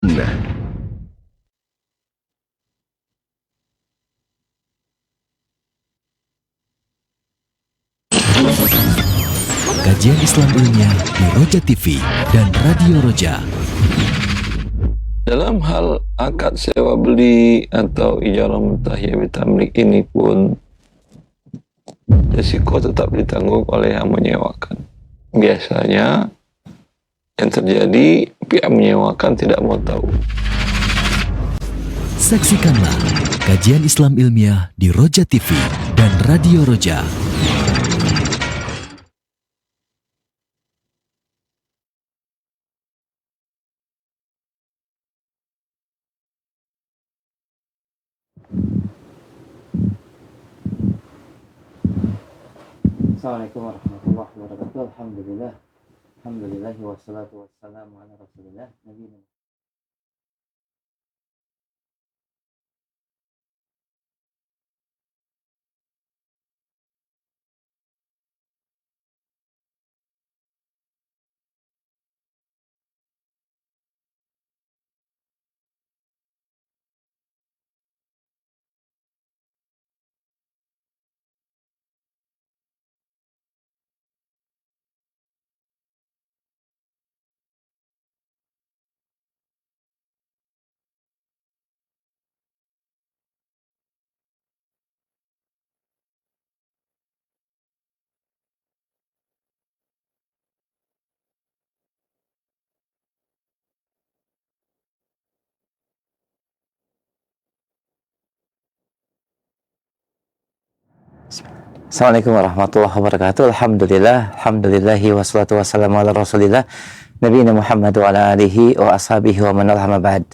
Nah, kajian Islam ilmiah di Roja TV dan Radio Roja. Dalam hal akad sewa beli atau ijarah mutahiyah bitamlik ini pun risiko tetap ditanggung oleh yang menyewakan. Biasanya yang terjadi pihak menyewakan tidak mau tahu. Saksikanlah kajian Islam ilmiah di Roja TV dan Radio Roja. Assalamualaikum warahmatullahi wabarakatuh. Alhamdulillah wassalatu wassalamu ala rasulillah nabiyina. Assalamualaikum warahmatullahi wabarakatuh. Alhamdulillahi wassalatu wassalamu ala rasulillah nabiyina Muhammad wa ala alihi wa ashabihi wa man wala ba'd.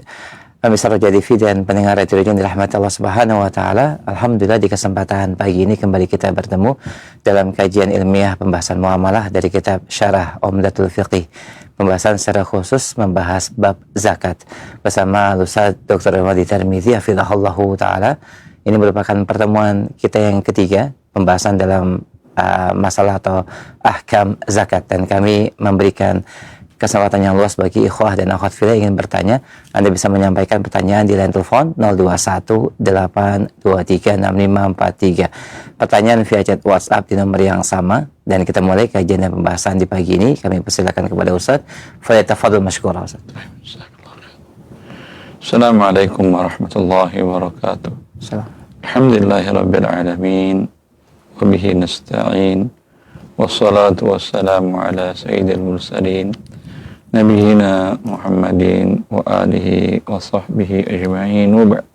Pemirsa Roja TV dan pendengar Radio Roja yang dirahmati Allah Subhanahu wa taala. Alhamdulillah di kesempatan pagi ini kembali kita bertemu dalam kajian ilmiah pembahasan muamalah dari kitab Syarah Umdatul Fiqih. Pembahasan secara khusus membahas bab zakat bersama Ustaz Dr. Ahmad Tirmizi hafizahullahu taala. Ini merupakan pertemuan kita yang ketiga pembahasan dalam masalah atau ahkam zakat, dan kami memberikan kesempatan yang luas bagi ikhwah dan akhwat fillah yang ingin bertanya. Anda bisa menyampaikan pertanyaan di line telepon 0218236543. Pertanyaan via chat WhatsApp di nomor yang sama, dan kita mulai kajian dan pembahasan di pagi ini. Kami persilakan kepada Ustaz. Falyatafadhal mashkura Ustaz. Assalamualaikum warahmatullahi wabarakatuh. Alhamdulillahirabbil alamin. Wabihi nasta'in. Wassalatu wassalamu ala sayyidil mursalin nabiyina Muhammadin wa alihi wa sahbihi ajma'in. Wa ba'd.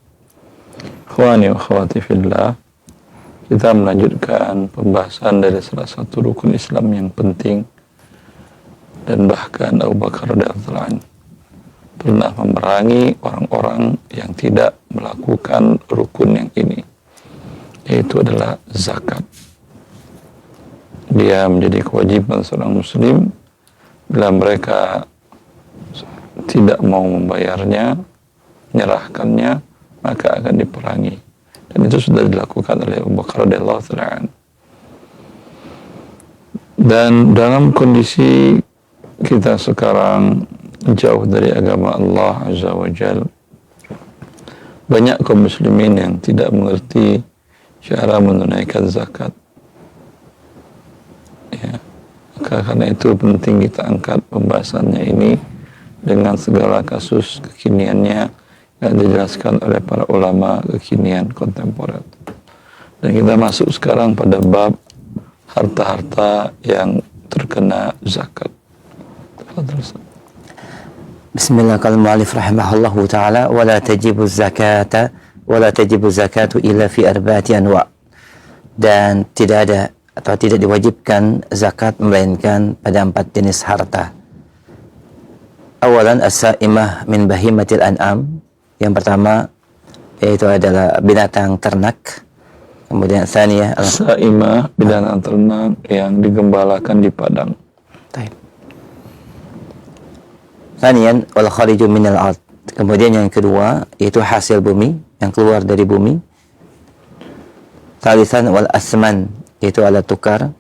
Ikhwani wa akhwati fillah, kita melanjutkan pembahasan dari salah satu rukun Islam yang penting, dan bahkan Abu Bakar radhiyallahu anhu pernah memerangi orang-orang yang tidak melakukan rukun yang ini, yaitu adalah zakat. Dia menjadi kewajiban seorang muslim, bila mereka tidak mau membayarnya, menyerahkannya, maka akan diperangi. Dan itu sudah dilakukan oleh Abu Bakar radhiyallahu anhu. Dan dalam kondisi kita sekarang jauh dari agama Allah Azza wa Jal, banyak kaum muslimin yang tidak mengerti cara menunaikan zakat. Ya, karena itu penting kita angkat pembahasannya ini dengan segala kasus kekiniannya yang dijelaskan oleh para ulama kekinian kontemporer. Dan kita masuk sekarang pada bab harta-harta yang terkena zakat. Bismillah, qala al-mu'allif rahimahullahu ta'ala, wa la tajibu zakatu illa fi arba'ati anwa'. Dan tidak ada atau tidak diwajibkan zakat melainkan pada 4 jenis harta. Awalan as-sa'imah min bahimatil an'am. Yang pertama yaitu adalah binatang ternak. Kemudian tsaniyah as-sa'imah, binatang ternak yang digembalakan di padang. Thaniyan wal khariju minal ard. Kemudian yang kedua yaitu hasil bumi, yang keluar dari bumi. Thalitsan wal asman, yaitu alat tukar.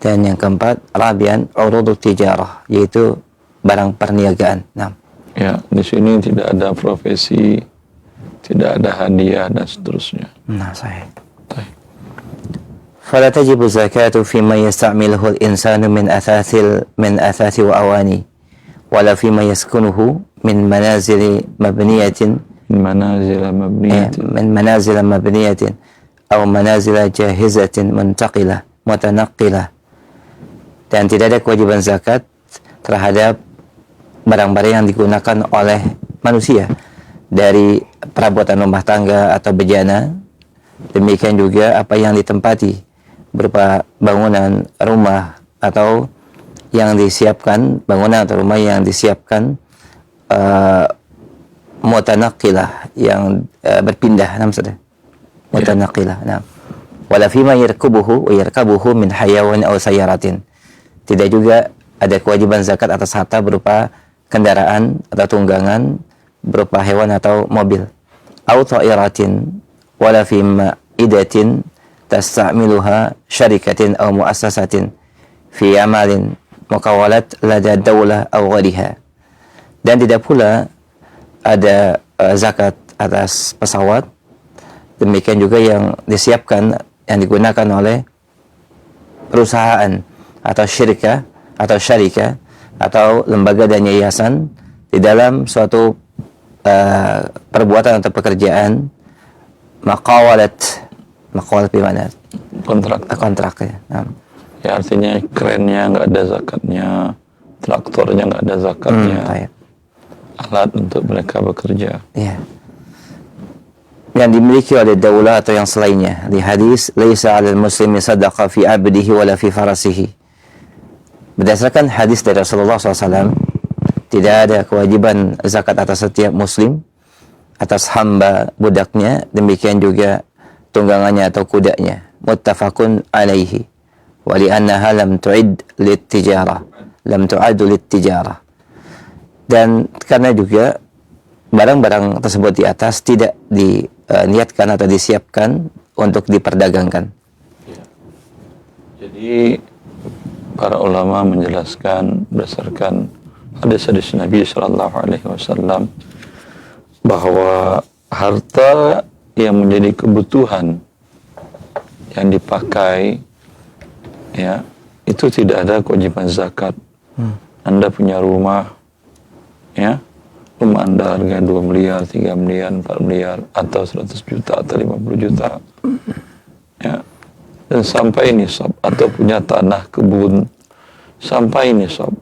Dan yang keempat rabian urudut tijarah, yaitu barang perniagaan. Nah, Ya, di sini tidak ada profesi, tidak ada hadiah dan seterusnya. Nah, sahih. Baik. فلا تجب الزكاة فيما يستعمله الإنسان من أثاث وأواني ولا فيما يسكنه من منازل مبنية من منازل مبنية أو منازل جاهزة منتقلة متنقلة. Dan tidak ada kewajiban zakat terhadap barang-barang yang digunakan oleh manusia dari perabotan rumah tangga atau bejana. Demikian juga apa yang ditempati berupa bangunan rumah atau yang disiapkan, bangunan atau rumah yang disiapkan mutanaqilah, yang berpindah, mutanaqilah. Nah, wala fima yarkabuhu min hayawan aw sayaratin. Tidak juga ada kewajiban zakat atas harta berupa kendaraan atau tunggangan berupa hewan atau mobil. Aw ta'iratin wala fima idatin tasta'miluha syarikatin aw muassasatin fi amalin muqawalat lada daulah aw ghariha. Dan tidak pula ada zakat atas pesawat, demikian juga yang disiapkan, yang digunakan oleh perusahaan atau syirkah atau syarikah atau lembaga dan yayasan di dalam suatu perbuatan atau pekerjaan maqawalat gimana? Kontrak ya. Nah. Ya, artinya kerennya nggak ada zakatnya, traktornya nggak ada zakatnya, alat untuk mereka bekerja. Ya. Yang dimiliki oleh daulah atau yang selainnya. Di hadis, laisa 'alal muslimi sadaqah fi 'abdihi wala fi farasihi. Berdasarkan hadis dari Rasulullah SAW, tidak ada kewajiban zakat atas setiap muslim, atas hamba budaknya, demikian juga tunggangannya atau kudanya. Muttafaqun alaihi. Wa li'annaha lam tu'id lit-tijarah. Lam tu'adu lit-tijarah. Dan karena juga barang-barang tersebut di atas tidak diniatkan atau disiapkan untuk diperdagangkan. Jadi para ulama menjelaskan berdasarkan hadis-hadis Nabi Sallallahu Alaihi Wasallam bahwa harta yang menjadi kebutuhan yang dipakai, ya, itu tidak ada kewajiban zakat. Anda punya rumah, ya, rumah Anda harga 2 miliar, 3 miliar, 4 miliar, atau 100 juta, atau 50 juta, ya, dan sampai nisab, atau punya tanah kebun sampai nisab.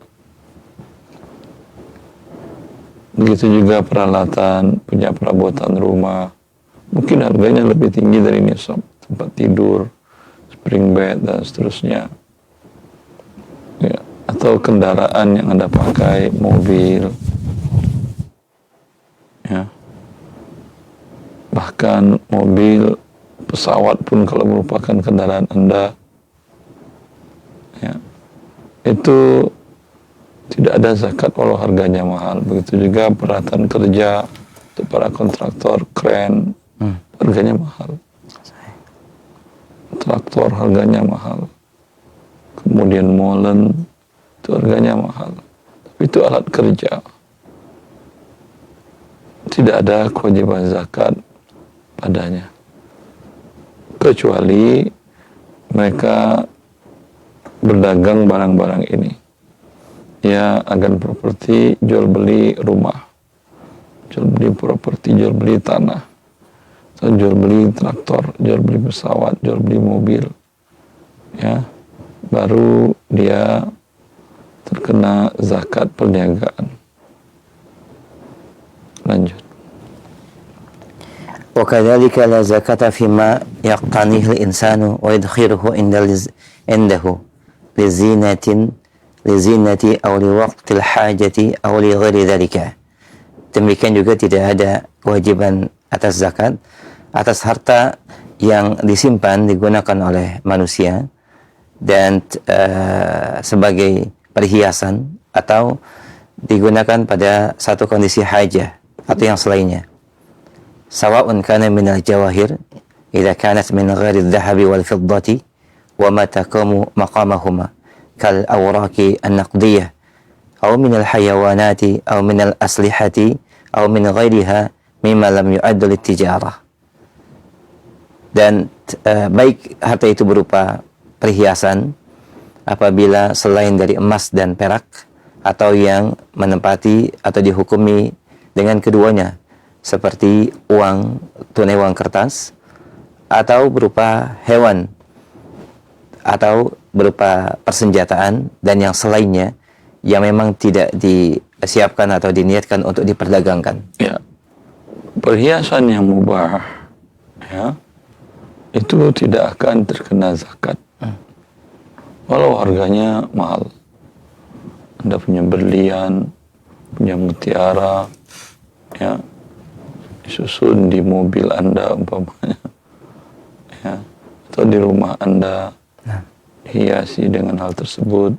Begitu juga peralatan, punya perabotan rumah, mungkin harganya lebih tinggi dari nisab, tempat tidur, spring bed dan seterusnya, ya, atau kendaraan yang Anda pakai, mobil, ya, bahkan mobil, pesawat pun kalau merupakan kendaraan Anda, ya, itu tidak ada zakat walau harganya mahal. Begitu juga peralatan kerja untuk para kontraktor, kren, harganya mahal. Traktor harganya mahal. Kemudian molen itu harganya mahal. Tapi itu alat kerja. Tidak ada kewajiban zakat padanya. Kecuali mereka berdagang barang-barang ini. Ya, agen properti, jual beli rumah, jual beli properti, jual beli tanah, atau jual beli traktor, jual beli pesawat, jual beli mobil, ya, baru dia terkena zakat perniagaan. Lanjut. وكذلك لا زكاة فيما يقتنيه الإنسان ويدخره عنده لزينة أو لوقت الحاجة أو لغير ذلك. Demikian juga tidak ada kewajiban atas zakat atas harta yang disimpan, digunakan oleh manusia dan sebagai perhiasan atau digunakan pada satu kondisi hajah atau yang selainnya. Sawa'un kana min al-jawahir idza kanat min ghairi adh-dhahabi wal fiddati wa ma taqamu maqamahuma kal awraqi an-naqdiyah أو من الحيوانات أو من الأسلحة أو من غيرها مما لم يعد للتجارة. Dan baik harta itu berupa perhiasan apabila selain dari emas dan perak, atau yang menempati atau dihukumi dengan keduanya seperti uang, tunai uang kertas, atau berupa hewan, atau berupa persenjataan dan yang selainnya yang memang tidak disiapkan atau diniatkan untuk diperdagangkan. Ya, perhiasan yang mubah, ya, itu tidak akan terkena zakat, walau harganya mahal. Anda punya berlian, punya mutiara, ya, disusun di mobil Anda umpamanya, ya, atau di rumah Anda, hiasi dengan hal tersebut,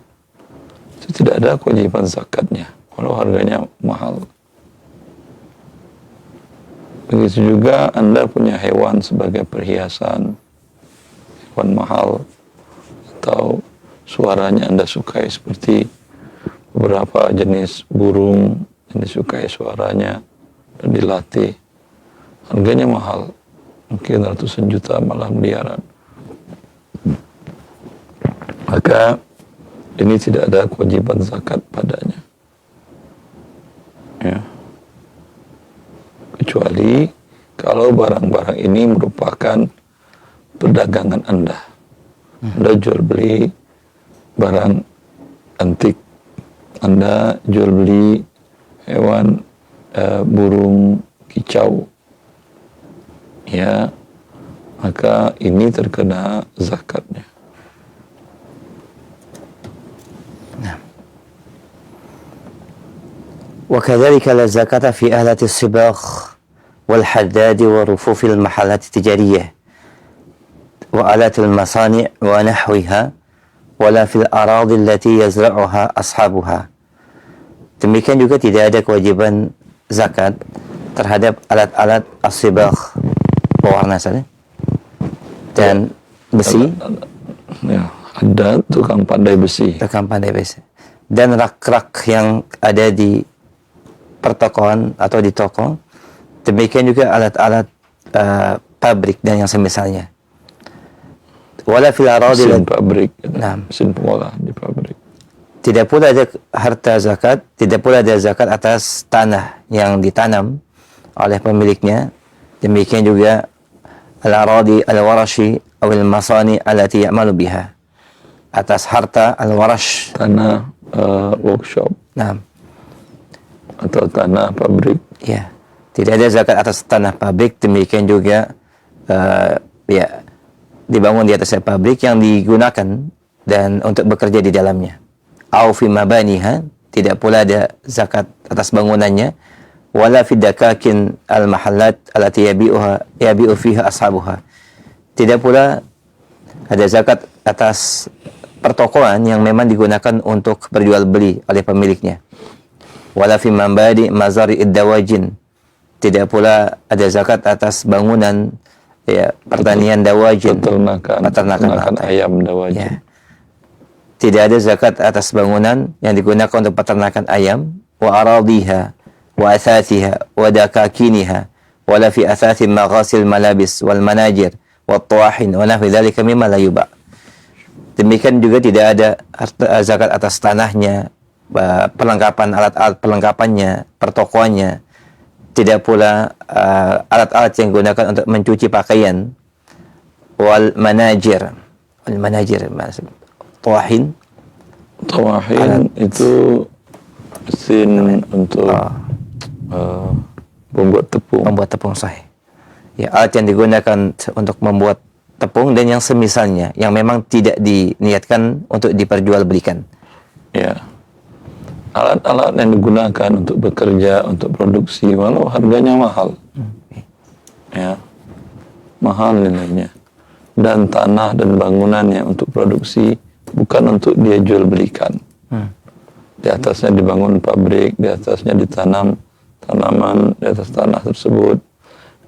itu tidak ada kewajiban zakatnya, walau harganya mahal. Begitu juga Anda punya hewan sebagai perhiasan, hewan mahal, atau suaranya Anda sukai, seperti beberapa jenis burung yang disukai suaranya dan dilatih, harganya mahal, mungkin ratusan juta, malah miliaran. Maka ini tidak ada kewajiban zakat padanya, ya, kecuali kalau barang-barang ini merupakan perdagangan Anda. Anda jual beli barang antik, Anda jual beli hewan, burung kicau, ya, maka ini terkena zakatnya. وكذلك لا زكاة في آلات الصباغ والحداد ورفوف المحلات التجارية وآلات المصانع ونحوها ولا في الأراضي التي يزرعها أصحابها. Demikian juga tidak ada kewajiban zakat terhadap alat-alat as-sibagh, pewarna saja, dan besi, ya, ada tukang pandai besi, dan rak-rak yang ada di pertokoan atau di toko. Demikian juga alat-alat pabrik dan yang semisalnya. Wala fil aradil, mesin pabrik, mesin pengolah di pabrik. Tidak pula ada harta zakat, tidak pula ada zakat atas tanah yang ditanam oleh pemiliknya. Demikian juga al-aradi al-warashi atau al-masani allati ya'malu biha, atas harta al-warash, tanah workshop, atau tanah pabrik. Ya, tidak ada zakat atas tanah pabrik. Demikian juga ya, dibangun di atasnya pabrik yang digunakan dan untuk bekerja di dalamnya. Au fi mabaniha, tidak pula ada zakat atas bangunannya. Wala fi dakakin al-mahallat allati yabi'u fiha ashabuha. Tidak pula ada zakat atas pertokoan yang memang digunakan untuk berjual beli oleh pemiliknya. Wala fi mambadi mazari'id dawajin, tidak pula ada zakat atas bangunan, ya, pertanian dawajin, peternakan ayam dawajin. Ya. Tidak ada zakat atas bangunan yang digunakan untuk peternakan ayam. Wa aradiha wa athathiha wa dakakiniha wala fi athathi maghasil malabis wal manajir wa tawahin wa nahwi dhalika mimma la yuba'. Demikian juga tidak ada zakat atas tanahnya, perlengkapan, alat-alat perlengkapannya, pertokoannya. Tidak pula alat-alat yang digunakan untuk mencuci pakaian. Wal manajir tawahin itu mesin untuk membuat tepung sahih. Ya, alat yang digunakan untuk membuat tepung dan yang semisalnya yang memang tidak diniatkan untuk diperjualbelikan. Ya, alat-alat yang digunakan untuk bekerja, untuk produksi, walau harganya mahal, ya, mahal nilainya, dan tanah dan bangunannya untuk produksi, bukan untuk dia jual belikan. Di atasnya dibangun pabrik, di atasnya ditanam tanaman, di atas tanah tersebut,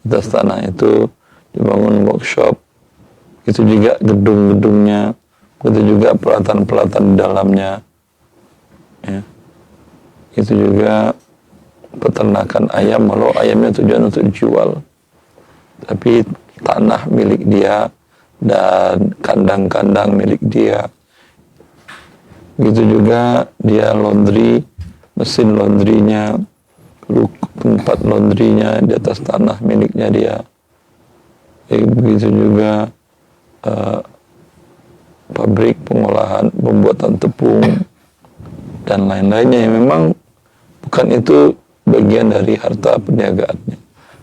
di atas tanah itu dibangun workshop, itu juga gedung-gedungnya, itu juga peralatan-peralatan di dalamnya, ya. itu juga peternakan ayam, walau ayamnya tujuan untuk dijual, tapi tanah milik dia dan kandang-kandang milik dia. Begitu juga dia laundry, mesin laundrynya, tempat laundrynya di atas tanah miliknya dia. Begitu juga pabrik pengolahan, pembuatan tepung dan lain-lainnya yang memang bukan itu bagian dari harta perniagaannya.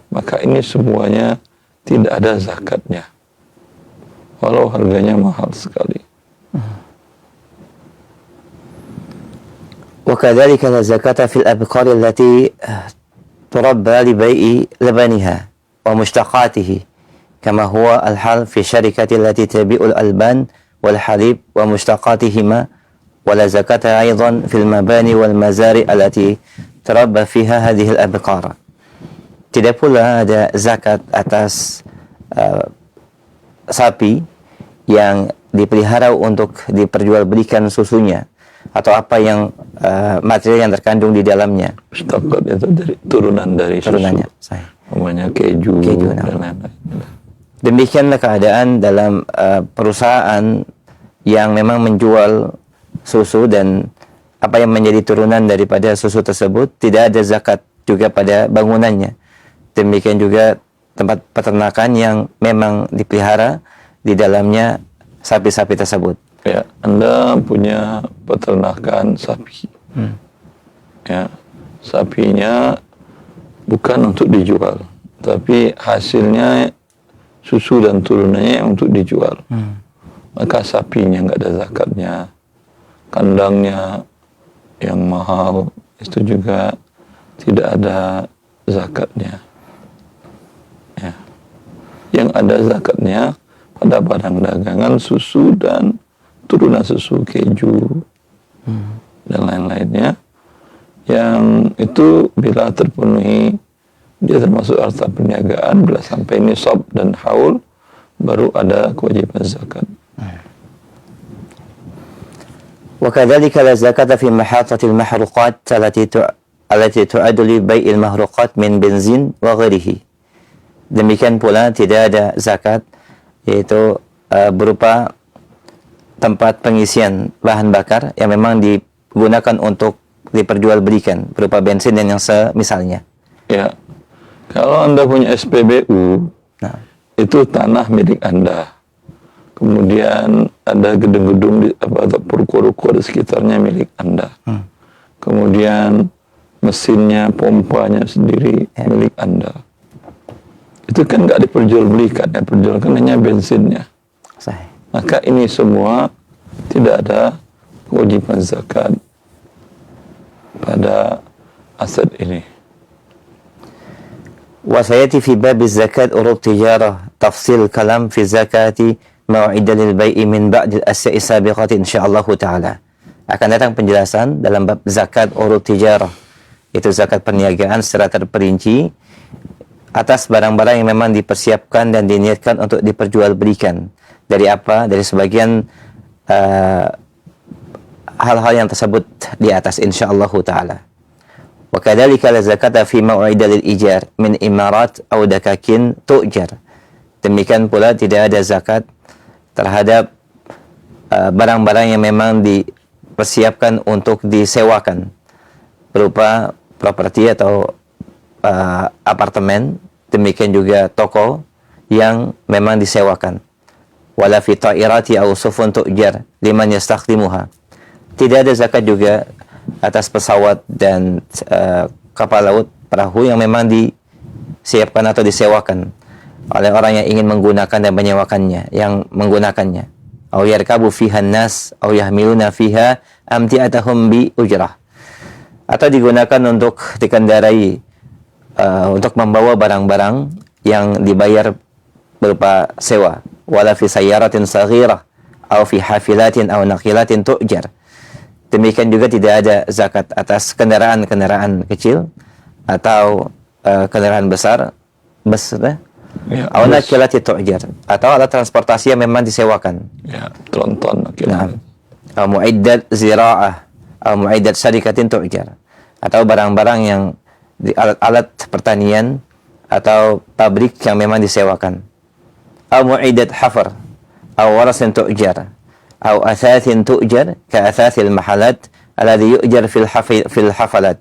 Maka ini semuanya tidak ada zakatnya, walau harganya mahal sekali. وكذلك لا زكاة في الأبقار التي تربى لبيع لبنها ومشتقاته كما هو الحال في الشركة التي تبيع الألبان والحليب ومشتقاتهما ولا زكاة أيضا في المباني والمزارع التي تربى فيها هذه الأبقار. Tidak pula ada zakat atas sapi yang dipelihara untuk diperjualbelikan susunya atau apa yang material yang terkandung di dalamnya. Mustaqat itu dari turunannya susu. Namanya keju dan lain-lain. Demikianlah keadaan dalam perusahaan yang memang menjual susu dan apa yang menjadi turunan daripada susu tersebut, tidak ada zakat juga pada bangunannya. Demikian juga tempat peternakan yang memang dipelihara di dalamnya sapi-sapi tersebut. Ya, Anda punya peternakan sapi. Ya, sapinya bukan untuk dijual, tapi hasilnya susu dan turunannya yang untuk dijual. Maka sapinya nggak ada zakatnya, kandangnya yang mahal itu juga tidak ada zakatnya. Ya. Yang ada zakatnya pada barang dagangan susu dan turunan susu, keju dan lain-lainnya, yang itu bila terpenuhi dia termasuk harta perniagaan. Bila sampai nisab dan haul baru ada kewajiban zakat. وكذلك لا زكاة في محاطة المحروقات التي تعد لبيع المحروقات من بنزين وغيره. Demikian pula tidak ada zakat yaitu berupa tempat pengisian bahan bakar yang memang digunakan untuk diperjualbelikan berupa bensin dan yang semisalnya. Ya, kalau Anda punya SPBU, itu tanah milik Anda. Kemudian ada gedung-gedung atau ruko-ruko di sekitarnya milik Anda. Kemudian mesinnya, pompanya sendiri milik Anda. Itu kan nggak diperjualbelikan, yang diperjualkan hanya bensinnya. Sahih. Maka ini semua tidak ada kewajiban zakat pada aset ini. وسيأتي في باب الزكاة أروض تجارة تفصيل كلام في زكاة موعد للبيع من بعد الأشياء السابقة إن شاء الله تعالى. Akan datang penjelasan dalam bab zakat urud tijarah, itu zakat perniagaan secara terperinci atas barang-barang yang memang dipersiapkan dan diniatkan untuk diperjualbelikan. Dari apa? Dari sebagian hal-hal yang tersebut di atas insyaallah taala. Wa kadzalika la zakata fi mau'ida lil ijar min imarat aw dakakin tu'jar. Demikian pula tidak ada zakat terhadap barang-barang yang memang dipersiapkan untuk disewakan berupa properti atau apartemen, demikian juga toko yang memang disewakan. Wala fi ta'irati aw sufun tu'jar liman yastakhdimuha. Tidak ada zakat juga atas pesawat dan kapal laut, perahu yang memang disiapkan atau disewakan oleh orang yang ingin menggunakan dan menyewakannya, yang menggunakannya. Aw yarkabu fiha an-nas aw yahmiluna fiha amti'atahum bi ujrah. Atau digunakan untuk dikendarai untuk membawa barang-barang yang dibayar berupa sewa. Wala fi sayyaratin saghirah aw fi hafilatin aw naqilatin tu'jar. Demikian juga tidak ada zakat atas kendaraan-kendaraan kecil atau kendaraan besar, bus, atau nakilati tu'jar, atau alat transportasi yang memang disewakan. Ya, tronton. Mu'iddat zira'ah atau mu'iddat syarikatin tu'jar, atau barang-barang yang alat-alat pertanian atau pabrik yang memang disewakan. Aw mu'idat hafar aw warasin tu'jar aw athathin tu'jar ka athathil mahalat alladhi yu'jar fil hafalat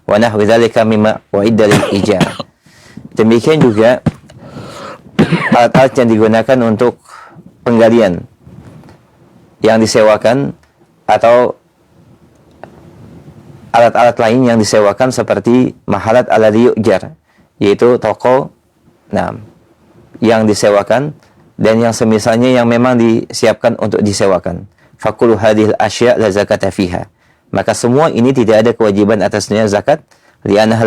wa nahwi dhalika mimma u'idda lil ijar. Demikian juga alat-alat yang digunakan untuk penggalian yang disewakan atau alat-alat lain yang disewakan seperti mahalat alladhi yu'jar, yaitu toko yang disewakan dan yang semisalnya yang memang disiapkan untuk disewakan. Fakulu hadhil asya' la zakata fiha. Maka semua ini tidak ada kewajiban atasnya zakat, li'annaha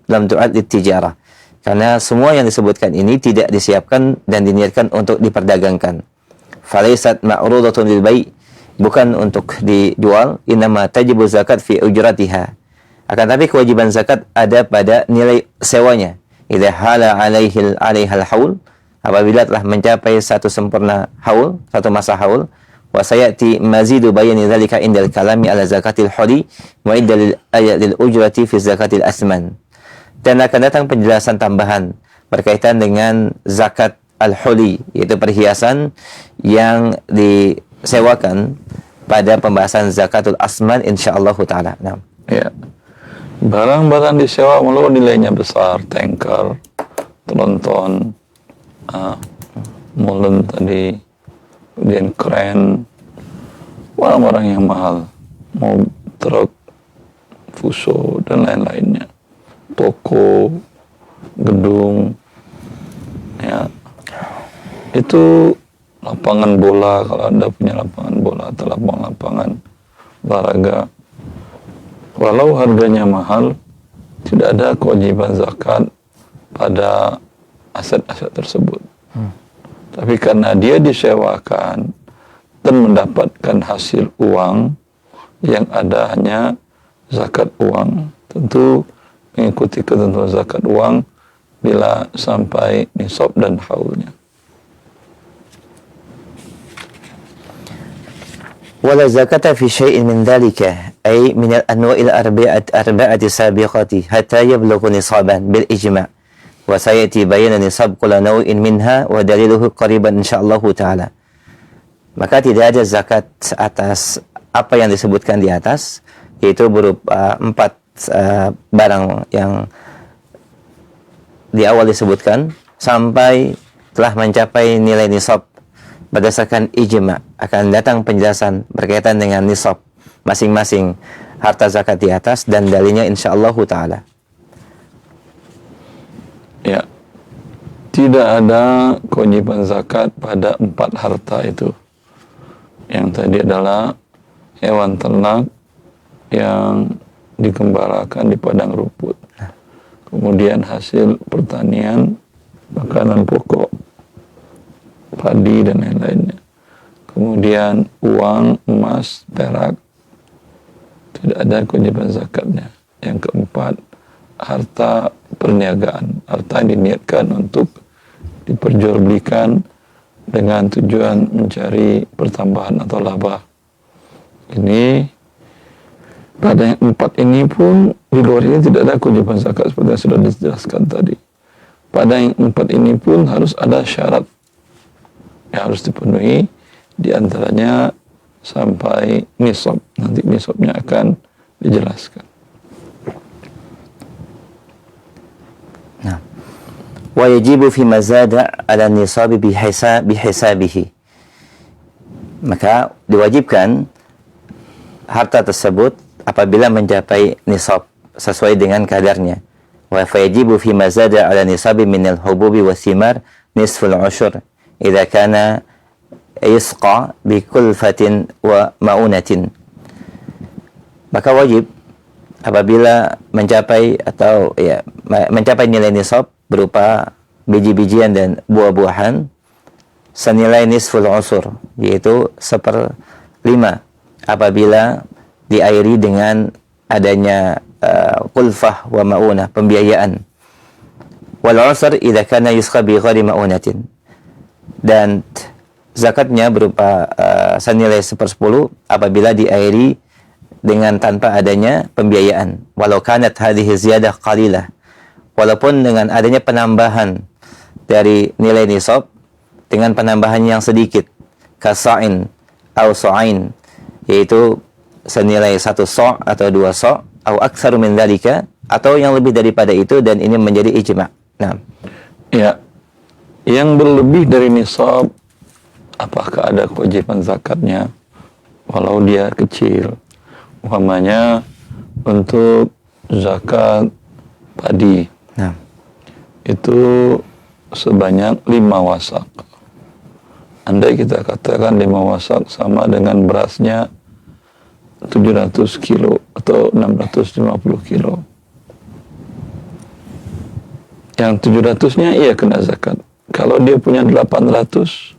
lam tu'ad lit-tijarah. Karena semua yang disebutkan ini tidak disiapkan dan diniatkan untuk diperdagangkan. Falaisat ma'rudatun lil bai', bukan untuk dijual. Innama tajibu zakat fi ujratiha. Akan tapi kewajiban zakat ada pada nilai sewanya. Idza hala alaihal haul, apabila telah mencapai satu sempurna haul, satu masa haul. Wa sayati mazidu bayani dzalika indal kalami ala zakatil huli wa indal ayat lil ujrati fi zakatil asman. Dan akan datang penjelasan tambahan berkaitan dengan zakat al-huli, yaitu perhiasan yang disewakan pada pembahasan zakatul asman insyaallah taala. Nah. Ya. Barang-barang disewa mulu nilainya besar, tanker, tronton, molen tadi, kemudian kren, barang-barang yang mahal, mau truk, fuso dan lain-lainnya, toko, gedung, ya, itu lapangan bola kalau Anda punya lapangan bola atau lapangan olahraga. Walau harganya mahal, tidak ada kewajiban zakat pada aset-aset tersebut. Tapi karena dia disewakan dan mendapatkan hasil uang yang ada hanya zakat uang, tentu mengikuti ketentuan zakat uang bila sampai nisab dan haulnya. ولا زكاة في شيء من ذلك أي من الأنواع الأربعة السابقة حتى يبلغ نصابا بالإجماع وسيأتي بيان نصاب كل نوع منها ودليله قريبا إن شاء الله تعالى. Maka tidak ada zakat atas apa yang disebutkan di atas, yaitu berupa 4 barang yang di awal disebutkan sampai telah mencapai nilai nisab. Berdasarkan ijma' akan datang penjelasan berkaitan dengan nisab masing-masing harta zakat di atas dan dalilnya insyaallah taala. Ya, tidak ada kewajiban zakat pada 4 harta itu. Yang tadi adalah hewan ternak yang digembalakan di padang rumput. Kemudian hasil pertanian, makanan pokok, padi dan lain-lainnya. Kemudian uang, emas, perak, tidak ada kewajiban zakatnya. Yang keempat, harta perniagaan, harta yang diniatkan untuk diperjualbelikan dengan tujuan mencari pertambahan atau laba. Ini pada yang 4 ini pun di luar ini tidak ada kewajiban zakat seperti yang sudah dijelaskan tadi. Pada yang 4 ini pun harus ada syarat yang harus dipenuhi, di antaranya sampai nisab. Nanti nisabnya akan dijelaskan. Nah, wa yajibu fi mazada ala nisab bihisabihi. Maka diwajibkan harta tersebut apabila mencapai nisab sesuai dengan kadarnya. Wa fayajibu fi mazada ala nisabi min al-hububi wa thimar nisful ushur idza kana yusqa bi kulfatin wa maunatin. Maka wajib apabila mencapai atau mencapai nilai nisab berupa biji-bijian dan buah-buahan senilai nisful ushur, yaitu 1/5 apabila diairi dengan adanya kulfah wa maunah, pembiayaan. Wal usr idza kana yusqa bi ghairi maunatin. Dan zakatnya berupa senilai 1/10 apabila diairi dengan tanpa adanya pembiayaan. Walau kanat hadhihi ziyadah qalilah. Walaupun dengan adanya penambahan dari nilai nisab dengan penambahan yang sedikit, kasa'in atau so'ain, yaitu senilai 1 so' atau 2 so', atau aktsaru min dzalika, atau yang lebih daripada itu, dan ini menjadi ijma'. Nah, Ya, yang berlebih dari nisab, apakah ada kewajiban zakatnya? Walau dia kecil, umpamanya untuk zakat padi, nah, itu sebanyak 5 wasak. Andai kita katakan 5 wasak sama dengan berasnya 700 kilo atau 650 kilo. Yang 700-nya iya kena zakat. Kalau dia punya 800,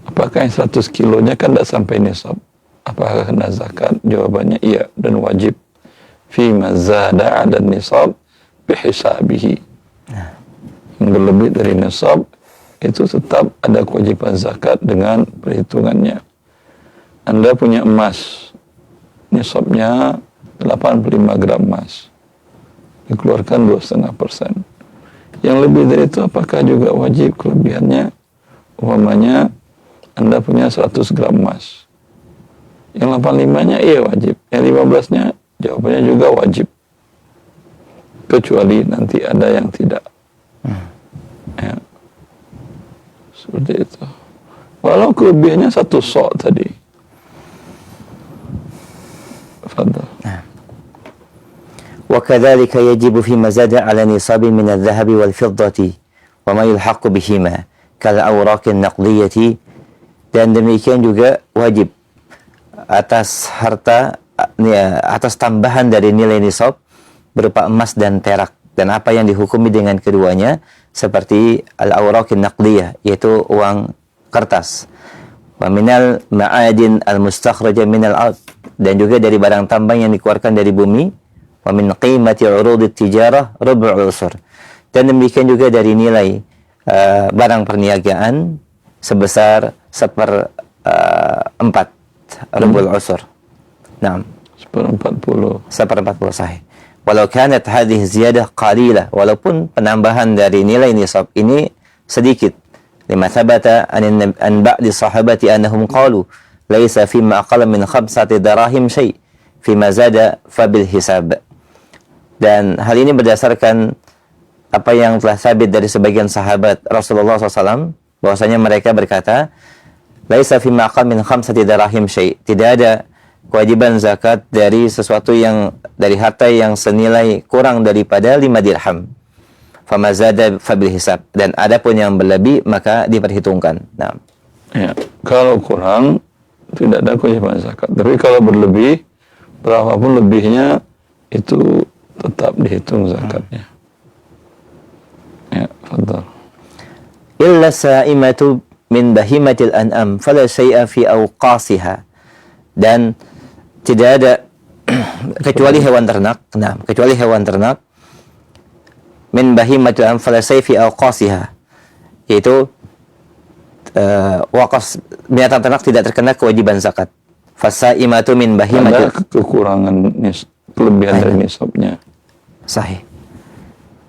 apakah yang 100 kilonya kan tidak sampai nisab? Apakah kena zakat? Jawabannya iya dan wajib. Fima zada 'ala nisab bihisabihi. Yang berlebih dari nisab itu tetap ada kewajiban zakat dengan perhitungannya. Anda punya emas, nisabnya 85 gram emas, dikeluarkan 2,5%. Yang lebih dari itu apakah juga wajib kelebihannya? Umpamanya Anda punya 100 gram emas, yang 85-nya iya wajib, yang 15-nya jawabannya juga wajib, kecuali nanti ada yang tidak. Ya, seperti itu. Walau kelebihannya 1 sok tadi. Fadal. وكذلك يجب فيما زاد على نصاب من الذهب والفضة وما يلحق بهما كالأوراق النقدية, dan demikian juga wajib atas harta, atas tambahan dari nilai nisab berupa emas dan perak dan apa yang dihukumi dengan keduanya, seperti al-awraq an-naqdiyah, yaitu uang kertas, wa minal ma'adin al-mustakhraja minal ard, dan juga dari barang tambang yang dikeluarkan dari bumi, wa min qimati urudit tijarah rub'ul usur, dan demikian juga dari nilai barang perniagaan sebesar 1/4 rub'ul usur. Naam, 1/40. 1/40 sahih. Walau kanat hadhihi ziyadah qalilah, walaupun penambahan dari nilai nisab ini sedikit, lima thabata an ba'di sahabati annahum qalu laisa fima aqalla min 5 darahim syai' fima zada fabil hisab. Dan hal ini berdasarkan apa yang telah sabit dari sebagian sahabat Rasulullah SAW, bahwasanya mereka berkata, laisa fima aqalla min 5 darahim syai', tidak ada kewajiban zakat dari sesuatu yang dari harta yang senilai kurang daripada 5 dirham. Fama zada fabil hisab, dan adapun yang berlebih maka diperhitungkan. Nah, Ya, kalau kurang tidak ada kewajiban zakat. Tapi kalau berlebih, berapapun lebihnya itu tetap dihitung zakatnya. Ya, fadal. illa sa'imatu min bahimatil an'am fala syai'a fi awqasiha, dan tidak ada kecuali hewan ternak. Nah, kecuali hewan ternak min bahimatil an'am fala syai'a fi awqasiha, yaitu waqas binatang ternak tidak terkena kewajiban zakat. Fasaimatu min bahimatil, Ada kekurangan kelebihan dari nisabnya. sahih.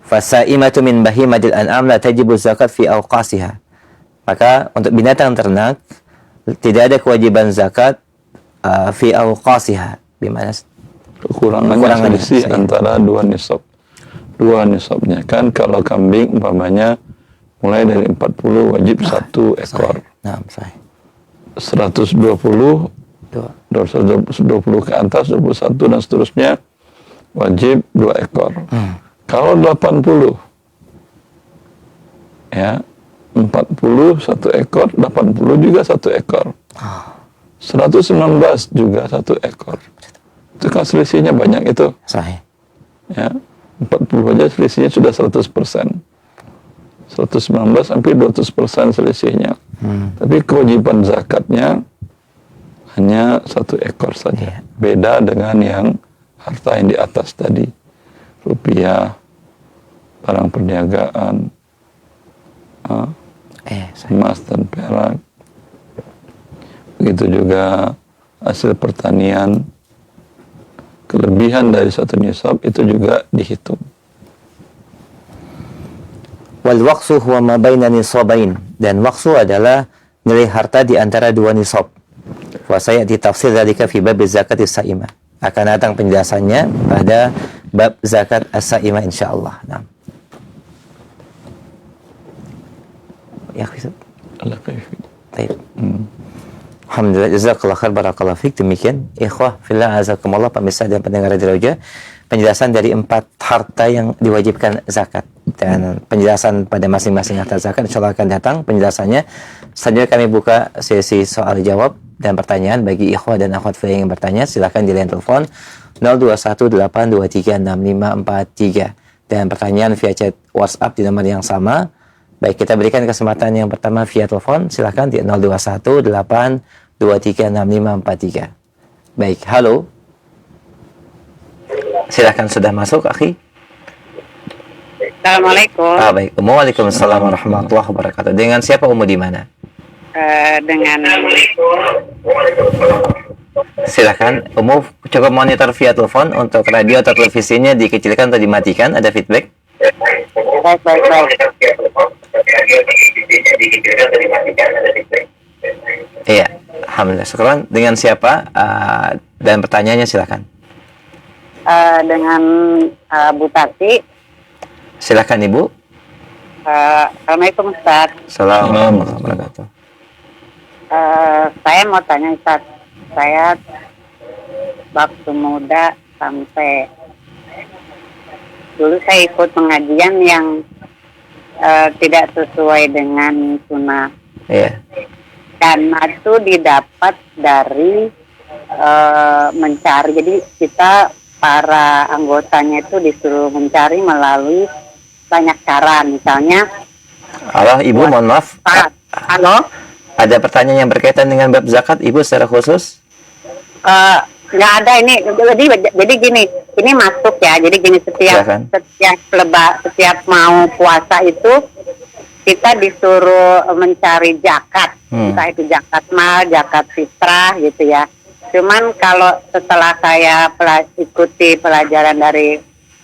Fasaimatu min bahimatil an'am la tajibu zakat fi awqasiha, maka untuk binatang ternak tidak ada kewajiban zakat fi awqasiha, di mana Kekurangannya selisih antara dua nisab. Dua nisabnya kan, kalau kambing umpamanya mulai dari 40 wajib 1 ekor. Nah, sahih. 120 220 ke atas 21 dan seterusnya wajib 2 ekor. Kalau 80 ya 40 1 ekor, 80 juga 1 ekor. 119 juga 1 ekor. Itu kan selisihnya banyak itu. Sahih. Ya, 40 aja selisihnya sudah 100%. 119 sampai 200% selisihnya. Tapi kewajiban zakatnya hanya 1 ekor saja. Beda dengan yang harta yang di atas tadi. Rupiah, barang perniagaan, emas dan perak. Begitu juga hasil pertanian, kelebihan dari satu nisab itu juga dihitung. Wal waqsu huwa ma baina nisabain, dan waqsu adalah nilai harta di antara dua nisab. Wa sayati tafsir dzalika fi bab zakat as-saimah. Akan datang penjelasannya pada bab zakat as-saimah insyaallah. Nah. Ya, bisa. Allah kaifi. Baik. Alhamdulillah, jazakallah khair, barakallahu fiik. Demikian ikhwah fillah azakumullah, pemirsa dan pendengar Radio Roja, penjelasan dari 4 harta yang diwajibkan zakat dan penjelasan pada masing-masing harta zakat insyaallah akan datang penjelasannya. Selanjutnya kami buka sesi soal jawab dan pertanyaan bagi ikhwah dan akhwat fillah yang bertanya. Silakan di line telepon 0218236543 dan pertanyaan via chat WhatsApp di nomor yang sama. Baik, kita berikan kesempatan yang pertama via telepon. Silakan di 0218236543. Baik, halo. Silakan, sudah masuk, akhi. Assalamualaikum. Baik. Waalaikumsalam warahmatullahi wabarakatuh. Dengan siapa Umu di mana? Dengan Silakan, Umu coba monitor via telepon untuk radio atau televisinya dikecilkan atau dimatikan. Ada feedback? baik. Iya, alhamdulillah. Sekarang dengan siapa dan pertanyaannya silakan. Dengan Bu Tati. Silakan Ibu. Assalamualaikum Ustaz. Assalamualaikum warahmatullahi wabarakatuh. Saya mau tanya Ustaz. Saya waktu muda sampai dulu saya ikut pengajian yang tidak sesuai dengan sunnah. Iya. Dan itu didapat dari mencari. Jadi kita para anggotanya itu disuruh mencari melalui banyak cara. Misalnya, Halo Ibu, mohon maaf. halo? Ada pertanyaan yang berkaitan dengan bab zakat Ibu secara khusus? Nggak ada ini. Jadi gini, ini masuk ya. Jadi gini, setiap mau puasa itu kita disuruh mencari zakat. Entah itu zakat mal, zakat fitrah gitu ya. Cuman kalau setelah saya ikuti pelajaran dari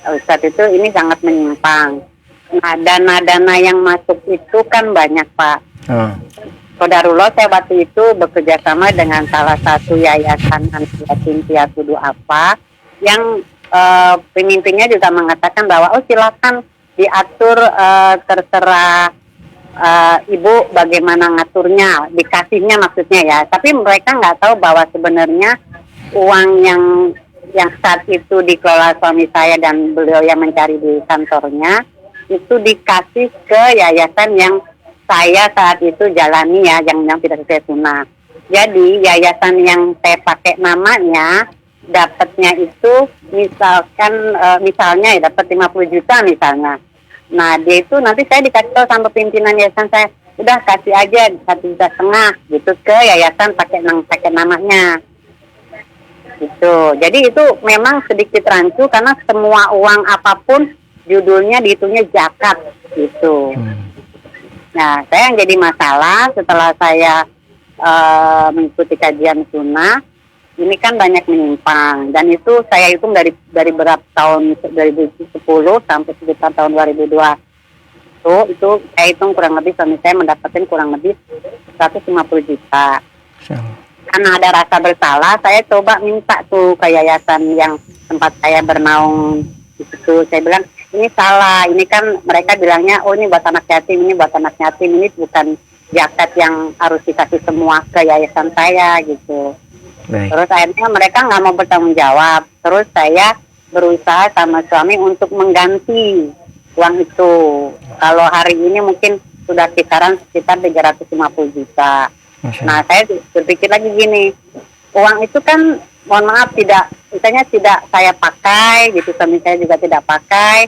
Ustadz itu, ini sangat menyimpang. Nah, dana-dana yang masuk itu kan banyak, Pak. Qadarullah, saya waktu itu bekerja sama dengan salah satu yayasan anti yatim piatu du'afa yang pemimpinnya juga mengatakan bahwa silakan diatur, terserah ibu bagaimana ngaturnya, dikasihnya maksudnya ya. Tapi mereka nggak tahu bahwa sebenarnya uang yang saat itu dikelola suami saya dan beliau yang mencari di kantornya itu dikasih ke yayasan yang saya saat itu jalani ya, yang tidak sesuai sunnah. Jadi yayasan yang saya pakai namanya dapatnya itu misalnya ya dapat 50 juta misalnya. Nah dia itu nanti saya dikasih tahu sama pimpinan yayasan saya, udah kasih aja 1,5 juta gitu ke yayasan pakai namanya. Gitu. Jadi itu memang sedikit rancu karena semua uang apapun judulnya dihitungnya zakat gitu. Nah, saya yang jadi masalah setelah saya mengikuti kajian sunnah, ini kan banyak menyimpang. Dan itu saya hitung dari berapa tahun, 2010 sampai sekitar tahun 2002. Itu saya hitung kurang lebih, suami saya mendapatkan kurang lebih 150 juta. Karena ada rasa bersalah, saya coba minta tuh ke yayasan yang tempat saya bernaung di situ. Saya bilang, ini salah, ini kan mereka bilangnya, ini buat anak yatim, ini buat anak yatim, ini bukan zakat yang harus dikasih semua ke yayasan saya gitu. Baik. Terus akhirnya mereka nggak mau bertanggung jawab. Terus saya berusaha sama suami untuk mengganti uang itu. Kalau hari ini mungkin sudah sekitar 350 juta. Nah saya berpikir lagi gini, uang itu kan mohon maaf misalnya tidak saya pakai gitu, suami saya juga tidak pakai.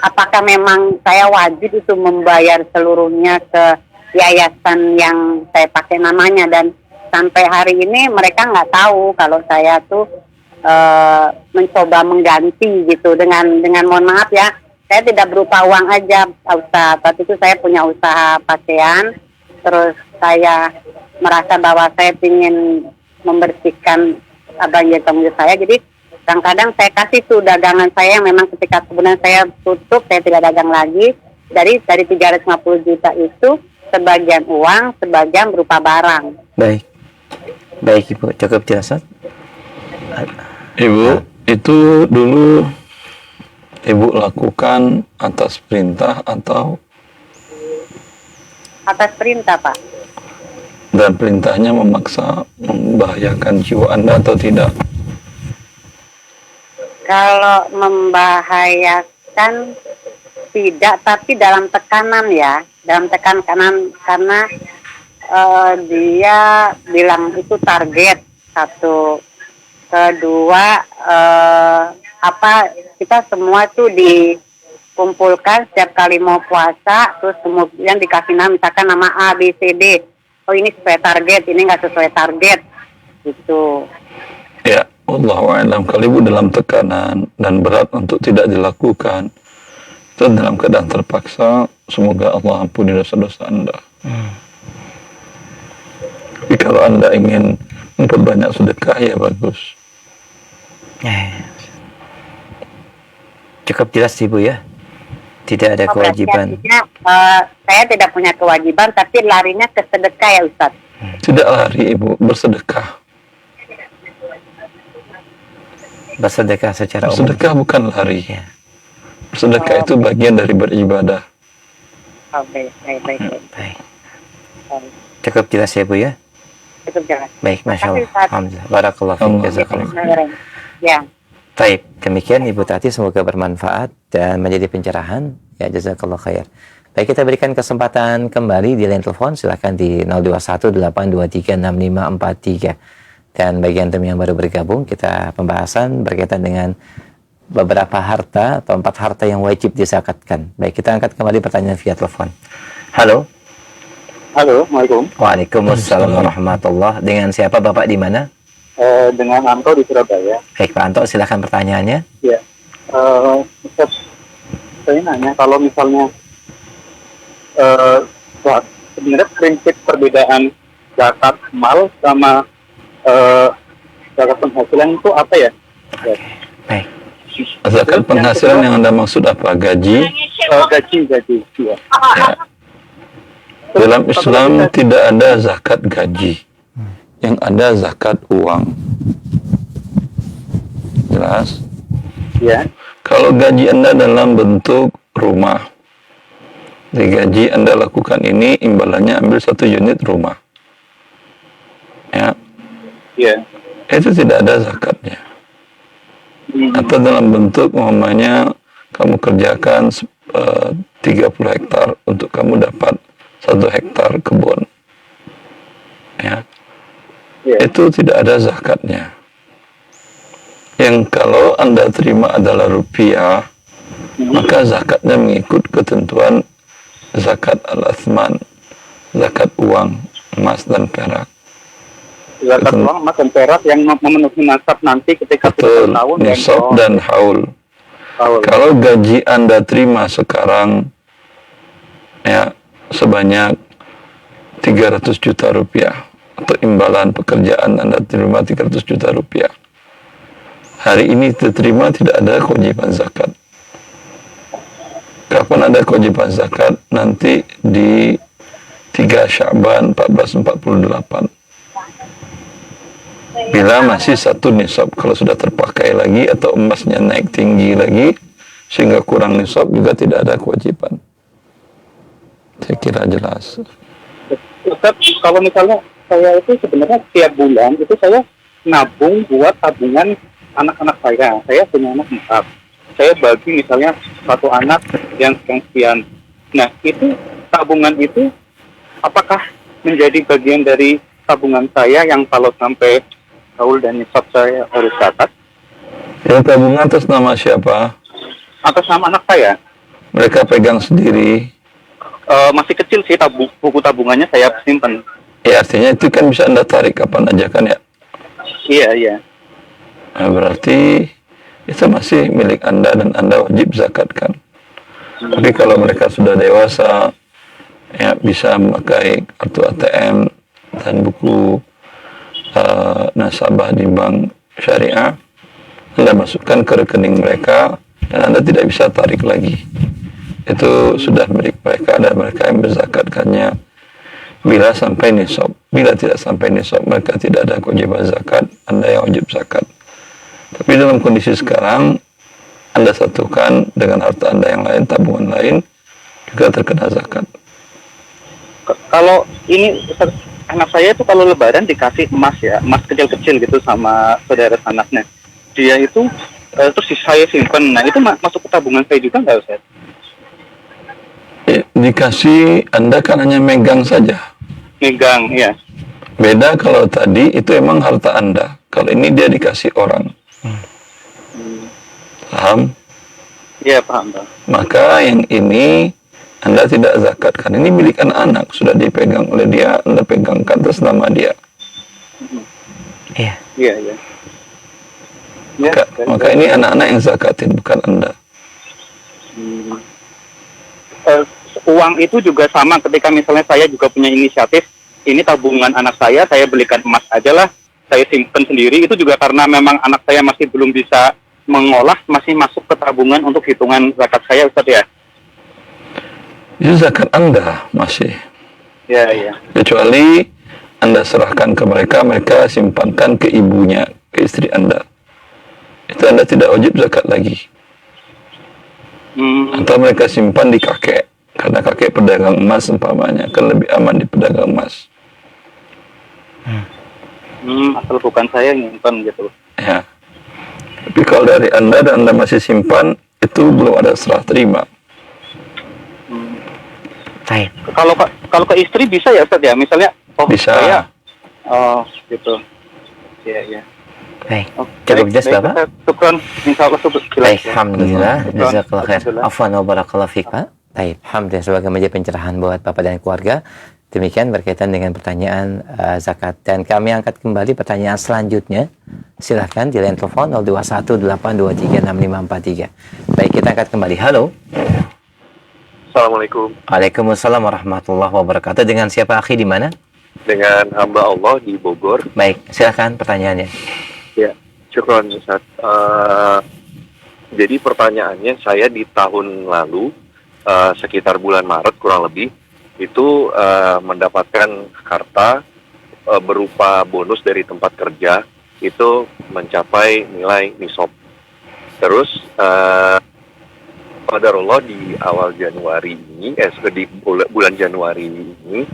Apakah memang saya wajib itu membayar seluruhnya ke yayasan yang saya pakai namanya? Dan sampai hari ini mereka nggak tahu kalau saya tuh mencoba mengganti gitu dengan mohon maaf ya, saya tidak berupa uang aja Ustaz. Waktu itu saya punya usaha pakaian, terus saya merasa bahwa saya ingin membersihkan abang tanggung saya, jadi Kadang-kadang saya kasih tuh dagangan saya yang memang ketika kemudian saya tutup, saya tidak dagang lagi. Dari 350 juta itu sebagian uang, sebagian berupa barang. Baik. Baik Ibu, cukup jelas Ustaz? Ibu, itu dulu Ibu lakukan atas perintah atau Atas perintah, Pak. dan perintahnya memaksa membahayakan jiwa Anda atau tidak? Kalau membahayakan tidak, tapi dalam tekanan ya, dalam tekanan karena dia bilang itu target satu, kedua kita semua tuh dikumpulkan setiap kali mau puasa, terus kemudian dikasih nama misalkan nama A, B, C, D. Oh ini sesuai target, ini nggak sesuai target, gitu. Ya, Wallahualam, kalau Ibu dalam tekanan dan berat untuk tidak dilakukan, itu dalam keadaan terpaksa, semoga Allah ampuni dosa-dosa Anda. Tapi kalau Anda ingin memperbanyak sedekah, ya bagus. Cukup jelas Ibu ya. Tidak ada kewajiban. Saya tidak punya kewajiban, tapi larinya ke sedekah ya Ustaz. Tidak lari Ibu, bersedekah. Bersedekah secara umum. Bersedekah bukan lari. Ya. Bersedekah itu bagian dari beribadah. Oh, baik. Baik. Cukup jelas ya Bu ya. Cukup jelas. Baik, Masya Allah. Makasih, Ustaz. Alhamdulillah. Barakallahu fiik. Jazakallah. Ya. Baik, demikian Ibu Tati, semoga bermanfaat dan menjadi pencerahan. Ya, jazakallah khair. Baik, kita berikan kesempatan kembali di line telepon. Silakan di 0218236543. Dan bagi antum yang baru bergabung, kita pembahasan berkaitan dengan beberapa harta atau 4 harta yang wajib disakatkan. Baik, kita angkat kembali pertanyaan via telepon. Halo. Halo, Assalamualaikum. Waalaikumsalam warahmatullah. Dengan siapa Bapak di mana? Dengan Anto di Surabaya. Baik Pak Anto, silakan pertanyaannya. Ya, Ustaz, saya nanya kalau misalnya sebenarnya prinsip perbedaan zakat mal sama zakat penghasilan itu apa ya? Baik. Zakat penghasilan yang Anda maksud apa? Gaji? Gaji. Ya. Ya. Dalam Islam tidak ada zakat gaji. Yang ada zakat uang. Jelas? Ya. Kalau gaji Anda dalam bentuk rumah, di gaji Anda lakukan ini, imbalannya ambil 1 unit rumah. Ya. Ya. Itu tidak ada zakatnya. Atau dalam bentuk umpamanya kamu kerjakan 30 hektar untuk kamu dapat 1 hektar kebun. Ya. Itu tidak ada zakatnya. Yang kalau Anda terima adalah rupiah, maka zakatnya mengikut ketentuan zakat al-athman, zakat uang, emas dan perak. Zakat uang emas dan perak yang memenuhi nasab nanti ketika betul, tahun nisab dan haul. Kalau gaji Anda terima sekarang ya sebanyak 300 juta rupiah atau imbalan pekerjaan Anda terima 300 juta rupiah. Hari ini diterima, tidak ada kewajiban zakat. Kapan ada kewajiban zakat? Nanti di 3 Sya'ban 1448. Bila masih 1 nisab, kalau sudah terpakai lagi atau emasnya naik tinggi lagi sehingga kurang nisab, juga tidak ada kewajiban. Saya kira jelas. Ustaz, kalau misalnya saya itu sebenarnya setiap bulan itu saya nabung buat tabungan anak-anak saya. Saya punya anak 4. Saya bagi misalnya 1 anak yang sekian. Nah, itu tabungan itu apakah menjadi bagian dari tabungan saya yang kalau sampai haul dan nisab saya harus zakat? Yang tabungan atas nama siapa? Atas nama anak saya. Mereka pegang sendiri. Masih kecil sih, buku tabungannya saya simpan. Ya, artinya itu kan bisa Anda tarik kapan aja kan ya? Iya. Nah, berarti itu masih milik Anda dan Anda wajib zakatkan. Tapi kalau mereka sudah dewasa, ya bisa memakai kartu ATM dan buku nasabah di bank syariah, Anda masukkan ke rekening mereka dan Anda tidak bisa tarik lagi. Itu sudah milik mereka dan mereka yang berzakatkannya bila sampai nisab. Bila tidak sampai nisab, mereka tidak ada kewajiban zakat, Anda yang wajib zakat. Tapi dalam kondisi sekarang, Anda satukan dengan harta Anda yang lain, tabungan lain, juga terkena zakat. Kalau ini anak saya itu kalau lebaran dikasih emas ya, emas kecil-kecil gitu sama saudara anaknya. Dia itu terus saya simpan. Nah, itu masuk ke tabungan saya juga nggak, Ustaz? Dikasih, Anda kan hanya megang saja. Megang, ya. Beda kalau tadi itu emang harta Anda. Kalau ini dia dikasih orang. Paham? Iya, paham, Bang. Maka yang ini Anda tidak zakatkan. Ini milik anak-anak, sudah dipegang oleh dia, Anda pegangkan atas nama dia. Iya. Iya, iya. Maka ini anak-anak yang zakatin, bukan Anda. Uang itu juga sama ketika misalnya saya juga punya inisiatif, ini tabungan anak saya belikan emas aja lah, saya simpen sendiri, itu juga karena memang anak saya masih belum bisa mengolah, masih masuk ke tabungan untuk hitungan zakat saya, Ustaz ya? Itu zakat Anda masih. Ya, iya. Kecuali Anda serahkan ke mereka, mereka simpankan ke ibunya, ke istri Anda. Itu Anda tidak wajib zakat lagi. Atau mereka simpan di kakek, karena kakek pedagang emas umpamanya, kan lebih aman di pedagang emas. Asal bukan saya yang nyimpan gitu. Ya. Tapi kalau dari Anda dan Anda masih simpan, itu belum ada serah terima. Baik. Kalau ke istri bisa ya, Ustaz ya? Misalnya, Bisa. saya, gitu. Iya, iya. Baik. Cukup jelas, Bapak? Syukran. Insyaallah cukup jelas. Baik, alhamdulillah. Jazakallah khair. Alhamdulillah. Afwan wa barakallahu fiik, Pak. Baik, alhamdulillah sebagai menjadi pencerahan buat Bapak dan keluarga. Demikian berkaitan dengan pertanyaan zakat. Dan kami angkat kembali pertanyaan selanjutnya. Silahkan di line telepon 0218236543. Baik, kita angkat kembali. Halo. Assalamualaikum. Waalaikumsalam warahmatullahi wabarakatuh. Dengan siapa, akhi, di mana? Dengan hamba Allah di Bogor. Baik, silahkan pertanyaannya. Ya, syukron Ustaz. Jadi pertanyaannya, saya di tahun lalu sekitar bulan Maret kurang lebih itu mendapatkan harta berupa bonus dari tempat kerja itu mencapai nilai nisab. Terus qadarullah di awal Januari ini, di bulan Januari ini,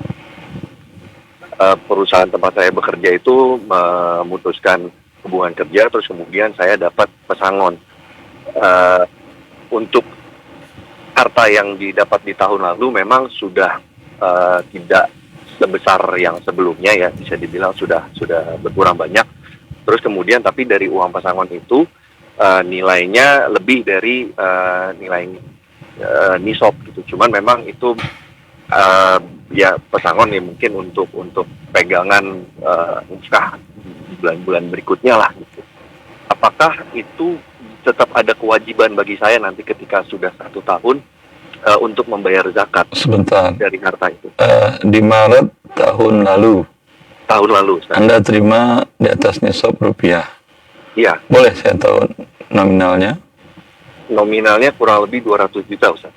perusahaan tempat saya bekerja itu memutuskan hubungan kerja, terus kemudian saya dapat pesangon. Untuk harta yang didapat di tahun lalu memang sudah tidak sebesar yang sebelumnya ya, bisa dibilang sudah berkurang banyak. Terus kemudian tapi dari uang pesangon itu nilainya lebih dari nilai nisab gitu. Cuman memang itu ya pesangon ya mungkin untuk pegangan bulan-bulan berikutnya lah gitu. Apakah itu tetap ada kewajiban bagi saya nanti ketika sudah 1 tahun untuk membayar zakat? Sebentar. Dari harta itu? Di Maret tahun lalu. Tahun lalu, Ustaz. Anda terima di atas nisab rupiah. Iya. Boleh saya tahu nominalnya? Nominalnya kurang lebih 200 juta, Ustaz.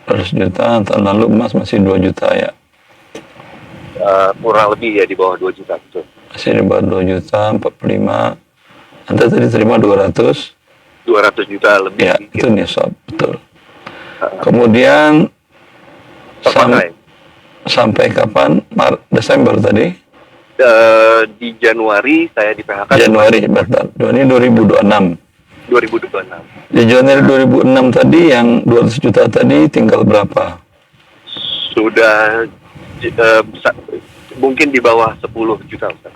200 juta, tahun lalu emas masih 2 juta ya? Kurang lebih ya di bawah 2 juta, betul. Masih di bawah 2 juta, 45. Anda tadi terima 200? 200 juta lebih. Ya, itu nisab, betul. Kemudian sampai kapan? Desember tadi? Di Januari saya di PHK. Januari, betul. Ini 2026. 2026. Di Januari 2006 tadi yang 200 juta tadi tinggal berapa? Sudah mungkin di bawah 10 juta, Ustaz.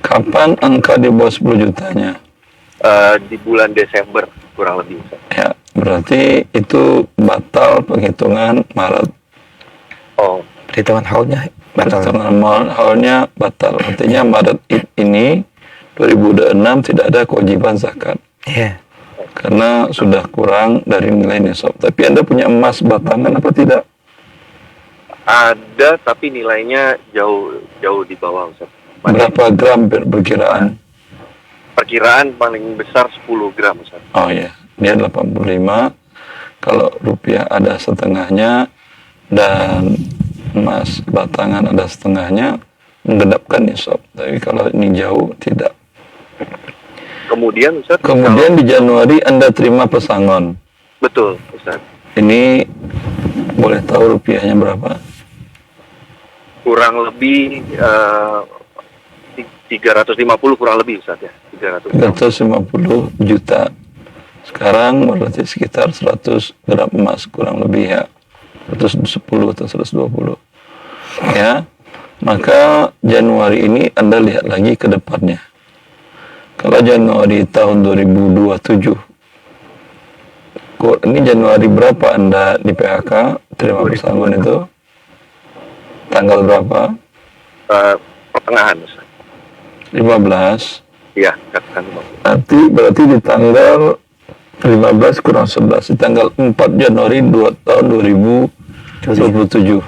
Kapan angka di bawah 10 jutanya? Di bulan Desember kurang lebih, Ustaz. Ya, berarti itu batal penghitungan Maret. Oh, Perhitungan haulnya batal. Perhitungan haulnya batal. Artinya Maret ini 2006 tidak ada kewajiban zakat. Iya. Karena sudah kurang dari nilai nisab. Tapi Anda punya emas batangan apa tidak? ada tapi nilainya jauh di bawah, Ustaz. Berapa gram perkiraan? perkiraan paling besar 10 gram Ustaz. Oh ya, dia 85. Kalau rupiah ada setengahnya dan emas batangan ada setengahnya, menggenapkan nisab. Tapi kalau ini jauh, tidak. Kemudian Ustaz, Kemudian di Januari Anda terima pesangon. betul Ustaz. Ini boleh tahu rupiahnya berapa? Kurang lebih 350 kurang lebih Ustaz ya. 350. 350 juta. Sekarang berarti sekitar 100 gram emas kurang lebih ya. 110 atau 120. Ya. Maka Januari ini Anda lihat lagi ke depannya. Kalau Januari tahun 2027, ini Januari berapa Anda di PHK terima pesangon itu? Tanggal berapa? Pertengahan Ustaz. 15. Iya, katakan Bang. Nanti berarti di tanggal 15 kurang 11, di tanggal 4 Januari tahun 2027.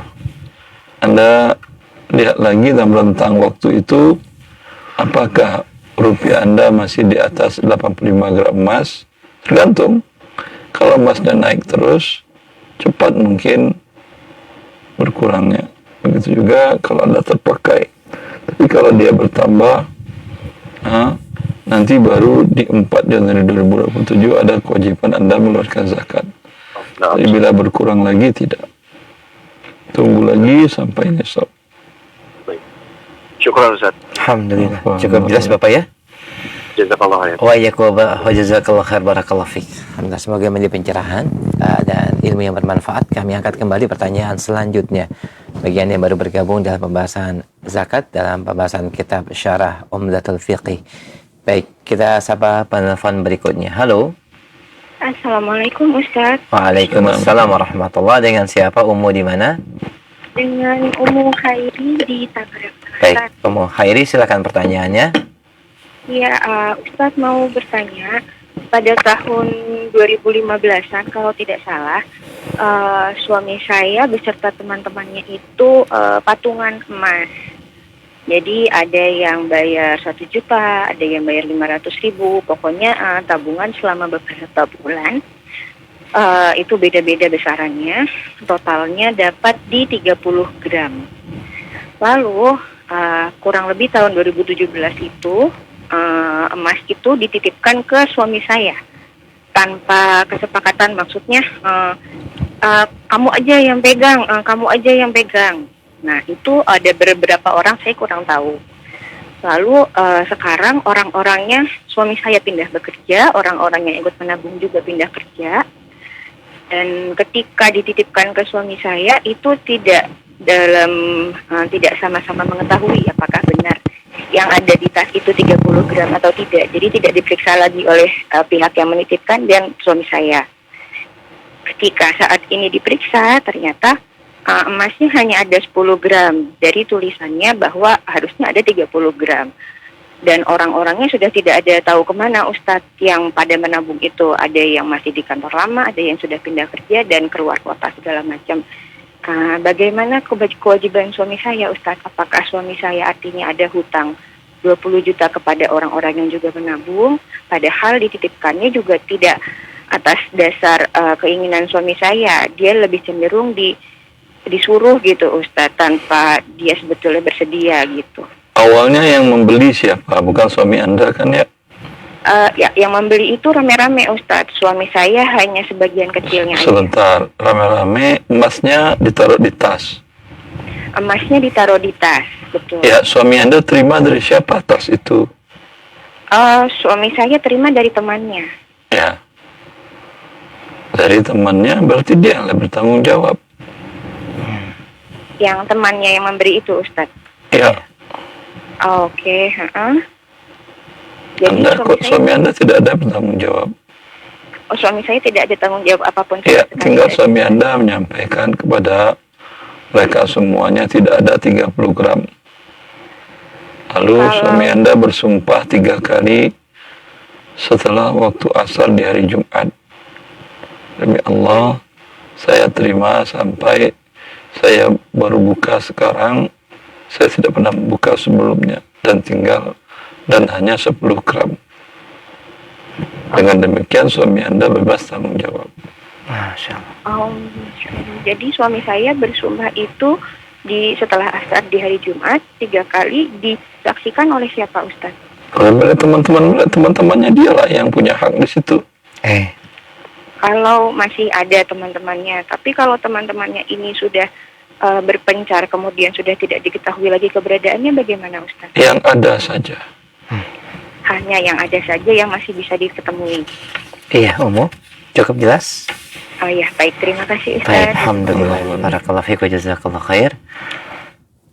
Anda lihat lagi dalam rentang waktu itu, apakah rupiah Anda masih di atas 85 gram emas? Tergantung. Kalau emasnya naik terus, cepat mungkin berkurangnya. Begitu juga kalau Anda terpakai. Tapi kalau dia bertambah, nanti baru di 4 Januari 2027 ada kewajiban Anda mengeluarkan zakat. Nah, Tapi bila berkurang lagi, tidak. Tunggu lagi sampai nisab. baik. Syukur Ustaz. Alhamdulillah. Cukup jelas Bapak ya? Jazakallah khair. Wa iyyakum wa jazakallahu khair barakallahu fiik. Alhamdulillah, semoga menjadi pencerahan dan ilmu yang bermanfaat. Kami angkat kembali pertanyaan selanjutnya. Bagi Anda yang baru bergabung dalam pembahasan zakat dalam pembahasan kitab Syarah Umdatul Fiqih. Baik, kita sapa penelpon berikutnya. Halo. Assalamualaikum Ustaz. Waalaikumsalam warahmatullahi. Dengan siapa? Ummu di mana? Dengan Ummu Khairi di Tangerang. Baik, Ummu Khairi, silakan pertanyaannya. Ya, Ustaz mau bertanya, pada tahun 2015-an kalau tidak salah, suami saya beserta teman-temannya itu patungan emas. Jadi ada yang bayar 1 juta, ada yang bayar 500.000, pokoknya tabungan selama beberapa bulan. Itu beda-beda besarannya, totalnya dapat di 30 gram. Lalu kurang lebih tahun 2017 itu emas itu dititipkan ke suami saya tanpa kesepakatan, maksudnya kamu aja yang pegang. Nah, itu ada beberapa orang, saya kurang tahu. Lalu sekarang orang-orangnya, suami saya pindah bekerja, orang-orang yang ikut menabung juga pindah kerja. Dan ketika dititipkan ke suami saya itu tidak sama-sama mengetahui apakah benar yang ada di tas itu 30 gram atau tidak. Jadi tidak diperiksa lagi oleh pihak yang menitipkan dan suami saya. Ketika saat ini diperiksa, ternyata emasnya hanya ada 10 gram. Dari tulisannya bahwa harusnya ada 30 gram. Dan orang-orangnya sudah tidak ada tahu kemana Ustadz yang pada menabung itu. Ada yang masih di kantor lama, ada yang sudah pindah kerja dan keluar kota segala macam. Bagaimana kewajiban suami saya Ustadz? Apakah suami saya artinya ada hutang 20 juta kepada orang-orang yang juga menabung, padahal dititipkannya juga tidak atas dasar keinginan suami saya. Dia lebih cenderung disuruh gitu Ustadz, tanpa dia sebetulnya bersedia gitu. Awalnya yang membeli siapa? Bukan suami Anda kan ya? Ya, yang membeli itu rame-rame Ustadz. Suami saya hanya sebagian kecilnya aja. Sebentar, rame-rame, emasnya ditaruh di tas. Emasnya ditaruh di tas, betul. Ya, suami Anda terima dari siapa tas itu? Suami saya terima dari temannya. Ya. Dari temannya, berarti dia yang bertanggung jawab. Yang temannya yang memberi itu Ustadz. Ya. Oke, Jadi suami Anda tidak ada bertanggung jawab. Oh, suami saya tidak ada tanggung jawab apapun. Ya, tinggal suami Anda menyampaikan kepada mereka semuanya tidak ada 30 gram. Lalu suami Anda bersumpah 3 kali setelah waktu asar di hari Jumat. Demi Allah, saya terima sampai saya baru buka sekarang. Saya tidak pernah buka sebelumnya dan hanya 10 gram. Dengan demikian suami Anda bebas tanggung jawab. Masya Allah. Jadi suami saya bersumpah itu setelah asar di hari Jumat 3 kali disaksikan oleh siapa Ustaz? Oleh teman-temannya dialah yang punya hak di situ. Kalau masih ada teman-temannya, tapi kalau teman-temannya ini sudah berpencar kemudian sudah tidak diketahui lagi keberadaannya, bagaimana Ustaz? Yang ada saja. Hanya yang ada saja yang masih bisa diketemui. Iya, Umu. Cukup jelas? Oh ya, baik. Terima kasih Ustaz. Baik, alhamdulillah. Barakallahu fiik wa jazakallahu khair.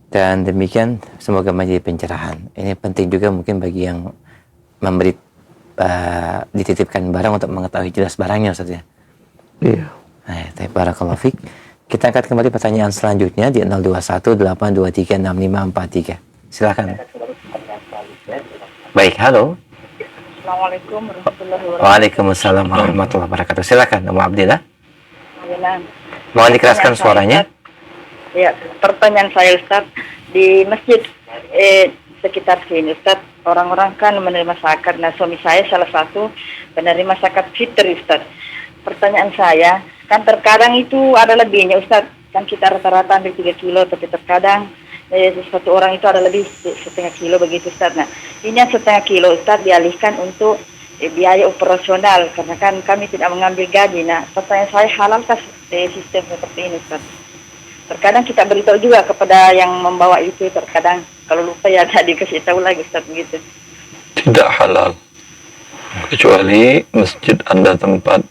Dan demikian semoga menjadi pencerahan. Ini penting juga mungkin bagi yang memberi dititipkan barang untuk mengetahui jelas barangnya, Ustaz ya. Iya. Baik, barakallahu fiik. Kita angkat kembali pertanyaan selanjutnya di 0218236543. Silakan. Baik, halo. Assalamualaikum warahmatullahi wabarakatuh. Waalaikumsalam warahmatullahi wabarakatuh. Silakan, Umu Abdillah. Mohon dikeraskan suaranya. Ya, pertanyaan saya Ustaz, di masjid sekitar sini Ustaz, orang-orang kan menerima zakat. Nah, suami saya salah satu penerima zakat fitri Ustaz. Pertanyaan saya, kan terkadang itu ada lebihnya Ustaz. Kan kita rata-rata ambil 3 kilo, tapi terkadang satu orang itu ada lebih setengah kilo begitu Ustaz. Nah, ini yang setengah kilo Ustaz dialihkan untuk biaya operasional, karena kan kami tidak mengambil gaji. Nah, pertanyaan saya, halalkah sistem seperti ini Ustaz? Terkadang kita beritahu juga kepada yang membawa itu, terkadang kalau lupa ya tadi dikasih tahu lagi Ustaz begitu. Tidak halal. Kecuali masjid Anda tempat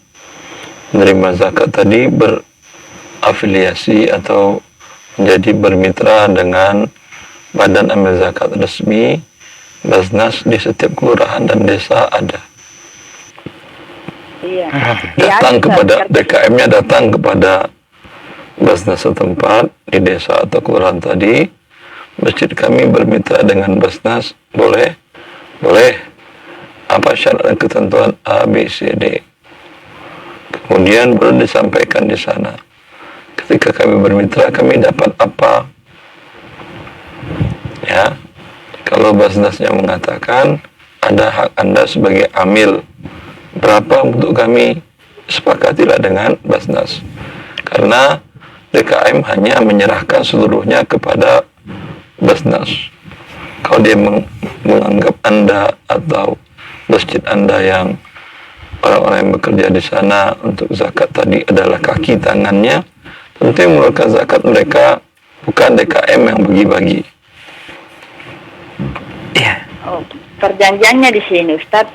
menerima zakat tadi berafiliasi atau menjadi bermitra dengan badan amil zakat resmi, Basnas di setiap kelurahan dan desa ada. Iya. Datang kepada DKM-nya, datang kepada Basnas setempat di desa atau kelurahan tadi, masjid kami bermitra dengan Basnas, boleh, apa syarat dan ketentuan A, B, C, D. Kemudian baru disampaikan di sana. Ketika kami bermitra, kami dapat apa? Ya, kalau Basnasnya mengatakan ada hak Anda sebagai amil, berapa untuk kami, sepakatilah dengan Basnas. Karena DKM hanya menyerahkan seluruhnya kepada Basnas. Kalau dia menganggap Anda atau masjid Anda yang orang-orang yang bekerja di sana untuk zakat tadi adalah kaki tangannya, tentu yang mengeluarkan zakat mereka bukan DKM yang bagi-bagi. Iya. Oh, perjanjiannya di sini Ustaz,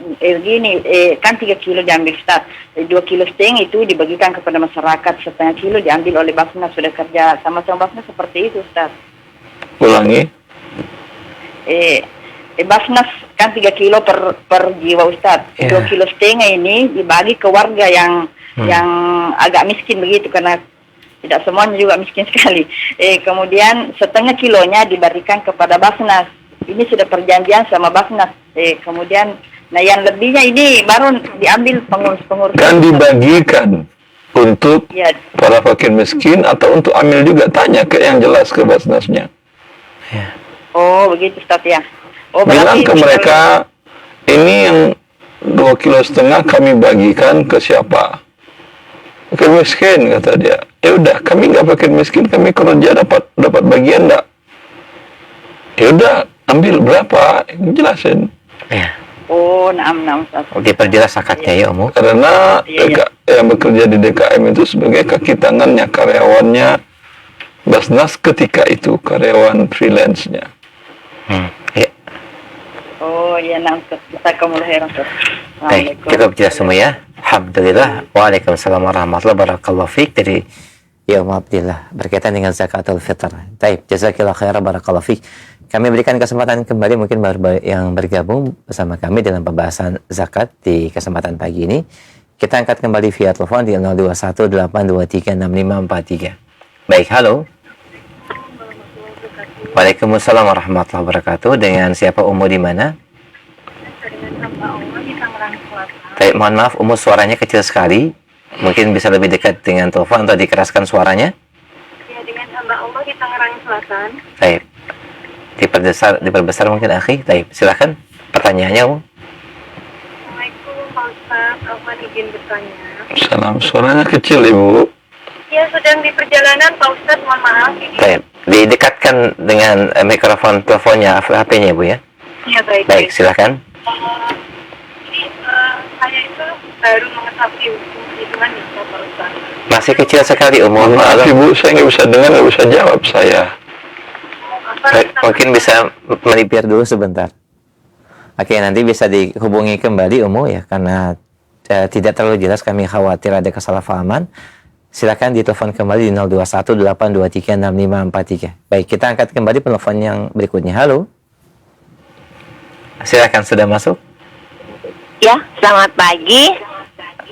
kan 3 kilo diambil Ustaz, 2,5 kilo itu dibagikan kepada masyarakat, setengah kilo diambil oleh Basnas, sudah kerja sama-sama Basnas seperti itu Ustaz. Ulangi. Basnas kan 3 kilo per jiwa Ustaz, 2,5 kilo ini dibagi ke warga yang agak miskin begitu, karena tidak semuanya juga miskin sekali. Kemudian setengah kilonya diberikan kepada Basnas. Ini sudah perjanjian sama Basnas. Kemudian, nah yang lebihnya ini baru diambil pengurus-pengurus. Kan dibagikan untuk para fakir miskin atau untuk amil juga, tanya ke yang jelas ke Basnasnya. Oh begitu Ustaz ya. Oh, bilang ke mereka, ini yang 2,5 kilo kami bagikan ke siapa? Fakir miskin, kata dia. Ya udah, kami nggak fakir miskin, kami kerja dapat bagian enggak? Ya udah, ambil berapa? Jelasin. Iya. Oh, naam Ustaz. Oke, perjelas akadnya ya, Umu. Karena yang bekerja di DKM itu sebagai kaki tangannya, karyawannya Basnas ketika itu, karyawan freelance-nya. Ya. Oh iya, naam Ustaz. Jazakumullah khairan Ustaz. Baik, cukup jelas semua ya. Alhamdulillah. Waalaikumsalam warahmatullahi wabarakatuh. Fiik dari ya Umu Abdillah berkaitan dengan zakatul fitr. Baik, jazakallahu khairan barakallahu fiik. Kami berikan kesempatan kembali mungkin yang bergabung bersama kami dalam pembahasan zakat di kesempatan pagi ini. Kita angkat kembali via telepon di 0218236543. Baik, halo. Waalaikumsalam warahmatullahi wabarakatuh. Dengan siapa, Umu di mana? Baik, mohon maaf Umu, suaranya kecil sekali. Mungkin bisa lebih dekat dengan telepon atau dikeraskan suaranya. Ya, dengan hamba Allah di Tangerang Selatan. Baik. Diperbesar mungkin akhi. Baik, silakan pertanyaannya, Umu. Assalamualaikum Pak Ustaz. izin bertanya. Salam, suaranya kecil Ibu. Ya, sedang di perjalanan Pak Ustadz, mohon maaf. Baik, didekatkan dengan mikrofon teleponnya, HP-nya Bu ya. Ya, baik. Baik, silakan. Ini saya itu baru mengetahui hitungan nisab Pak Ustadz. Masih kecil sekali umur. Maaf Ibu, saya nggak bisa dengar, nggak bisa jawab saya. Baik, mungkin bisa melipir dulu sebentar. Oke, nanti bisa dihubungi kembali Umu ya, karena tidak terlalu jelas, kami khawatir ada kesalahpahaman. Silakan ditelepon kembali di 0218236543. Baik, kita angkat kembali penelpon yang berikutnya. Halo. Silakan, sudah masuk? Ya, selamat pagi.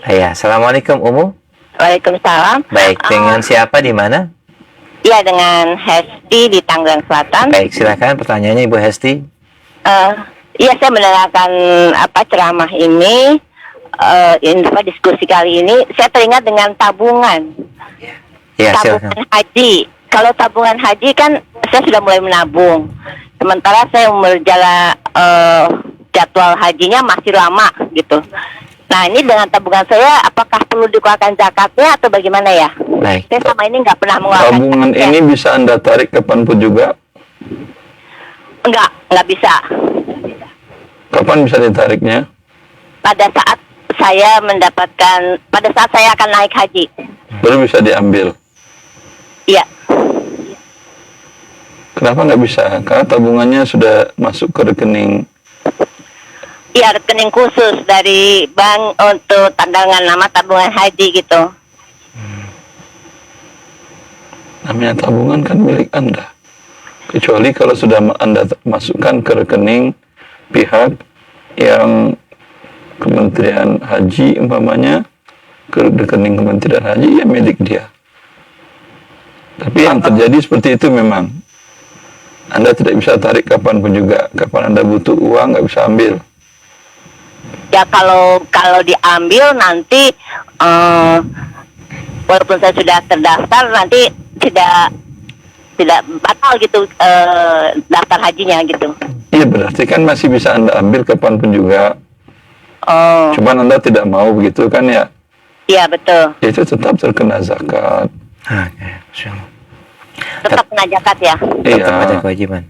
Ya, Assalamualaikum Umu. Waalaikumsalam. Baik, dengan siapa di mana? Ya, dengan Hesti di Tangerang Selatan. Baik, silakan pertanyaannya Ibu Hesti. Iya, saya mendengarkan ceramah ini, diskusi kali ini. Saya teringat dengan tabungan. Ya, Tabungan silakan. haji. Kalau tabungan haji kan saya sudah mulai menabung. Sementara saya jadwal hajinya masih lama gitu. Nah, ini dengan tabungan saya, apakah perlu dikeluarkan zakatnya atau bagaimana ya? Baik. Saya sama ini nggak pernah mengeluarkan Tabungan zakatnya. ini bisa Anda tarik kapanpun juga. Nggak bisa. Kapan bisa ditariknya? Pada saat saya akan naik haji. Baru bisa diambil. Iya. Kenapa nggak bisa? Karena tabungannya sudah masuk ke rekening. Iya, rekening khusus dari bank untuk tanggungan nama tabungan haji gitu. Namanya tabungan kan milik Anda. Kecuali kalau sudah Anda masukkan ke rekening pihak yang Kementerian Haji umpamanya, ke rekening Kementerian Haji, ya milik dia. Tapi yang terjadi seperti itu memang. Anda tidak bisa tarik kapanpun juga. Kapan Anda butuh uang, nggak bisa ambil. Ya, kalau diambil nanti walaupun saya sudah terdaftar, nanti tidak batal gitu daftar hajinya gitu. Iya, berarti kan masih bisa Anda ambil kapanpun juga. Oh. Cuman Anda tidak mau begitu kan ya? Iya, betul. Itu tetap terkena zakat. Oke, insyaallah. Tetap kena zakat ya. Iya. Tetap ada kewajiban.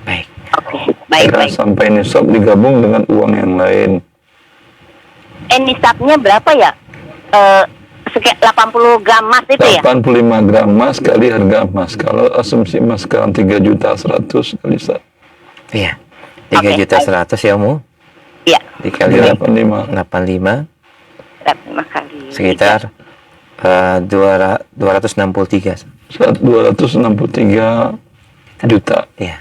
Baik. Oke, baik. Karena sampai nisab digabung dengan uang yang lain. Nisabnya berapa ya? 80 gram emas itu ya? 85 gram emas kali harga emas. Kalau asumsi emas sekarang 3.100.000 kali Iya. 3.100.000 ya Umu. Iya. Dikali 85. 85 5 kali. sekitar 263. 263 juta. Iya.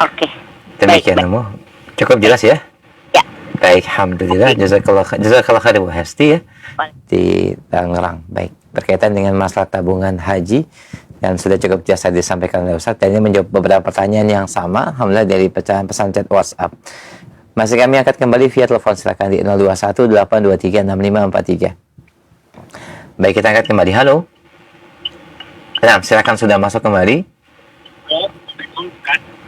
Oke. Demikian Baik. Umu. Cukup jelas ya? Ya. Baik, alhamdulillah. Jazakallah khair Bu Hesti ya di Tangerang. Baik, berkaitan dengan masalah tabungan haji dan sudah cukup jasa disampaikan oleh Ustaz. Dan ini menjawab beberapa pertanyaan yang sama, alhamdulillah, dari pecahan pesan chat WhatsApp. Masih kami angkat kembali via telepon, silakan di 0218236543. Baik, kita angkat kembali. Halo. Nah, silakan, sudah masuk kembali.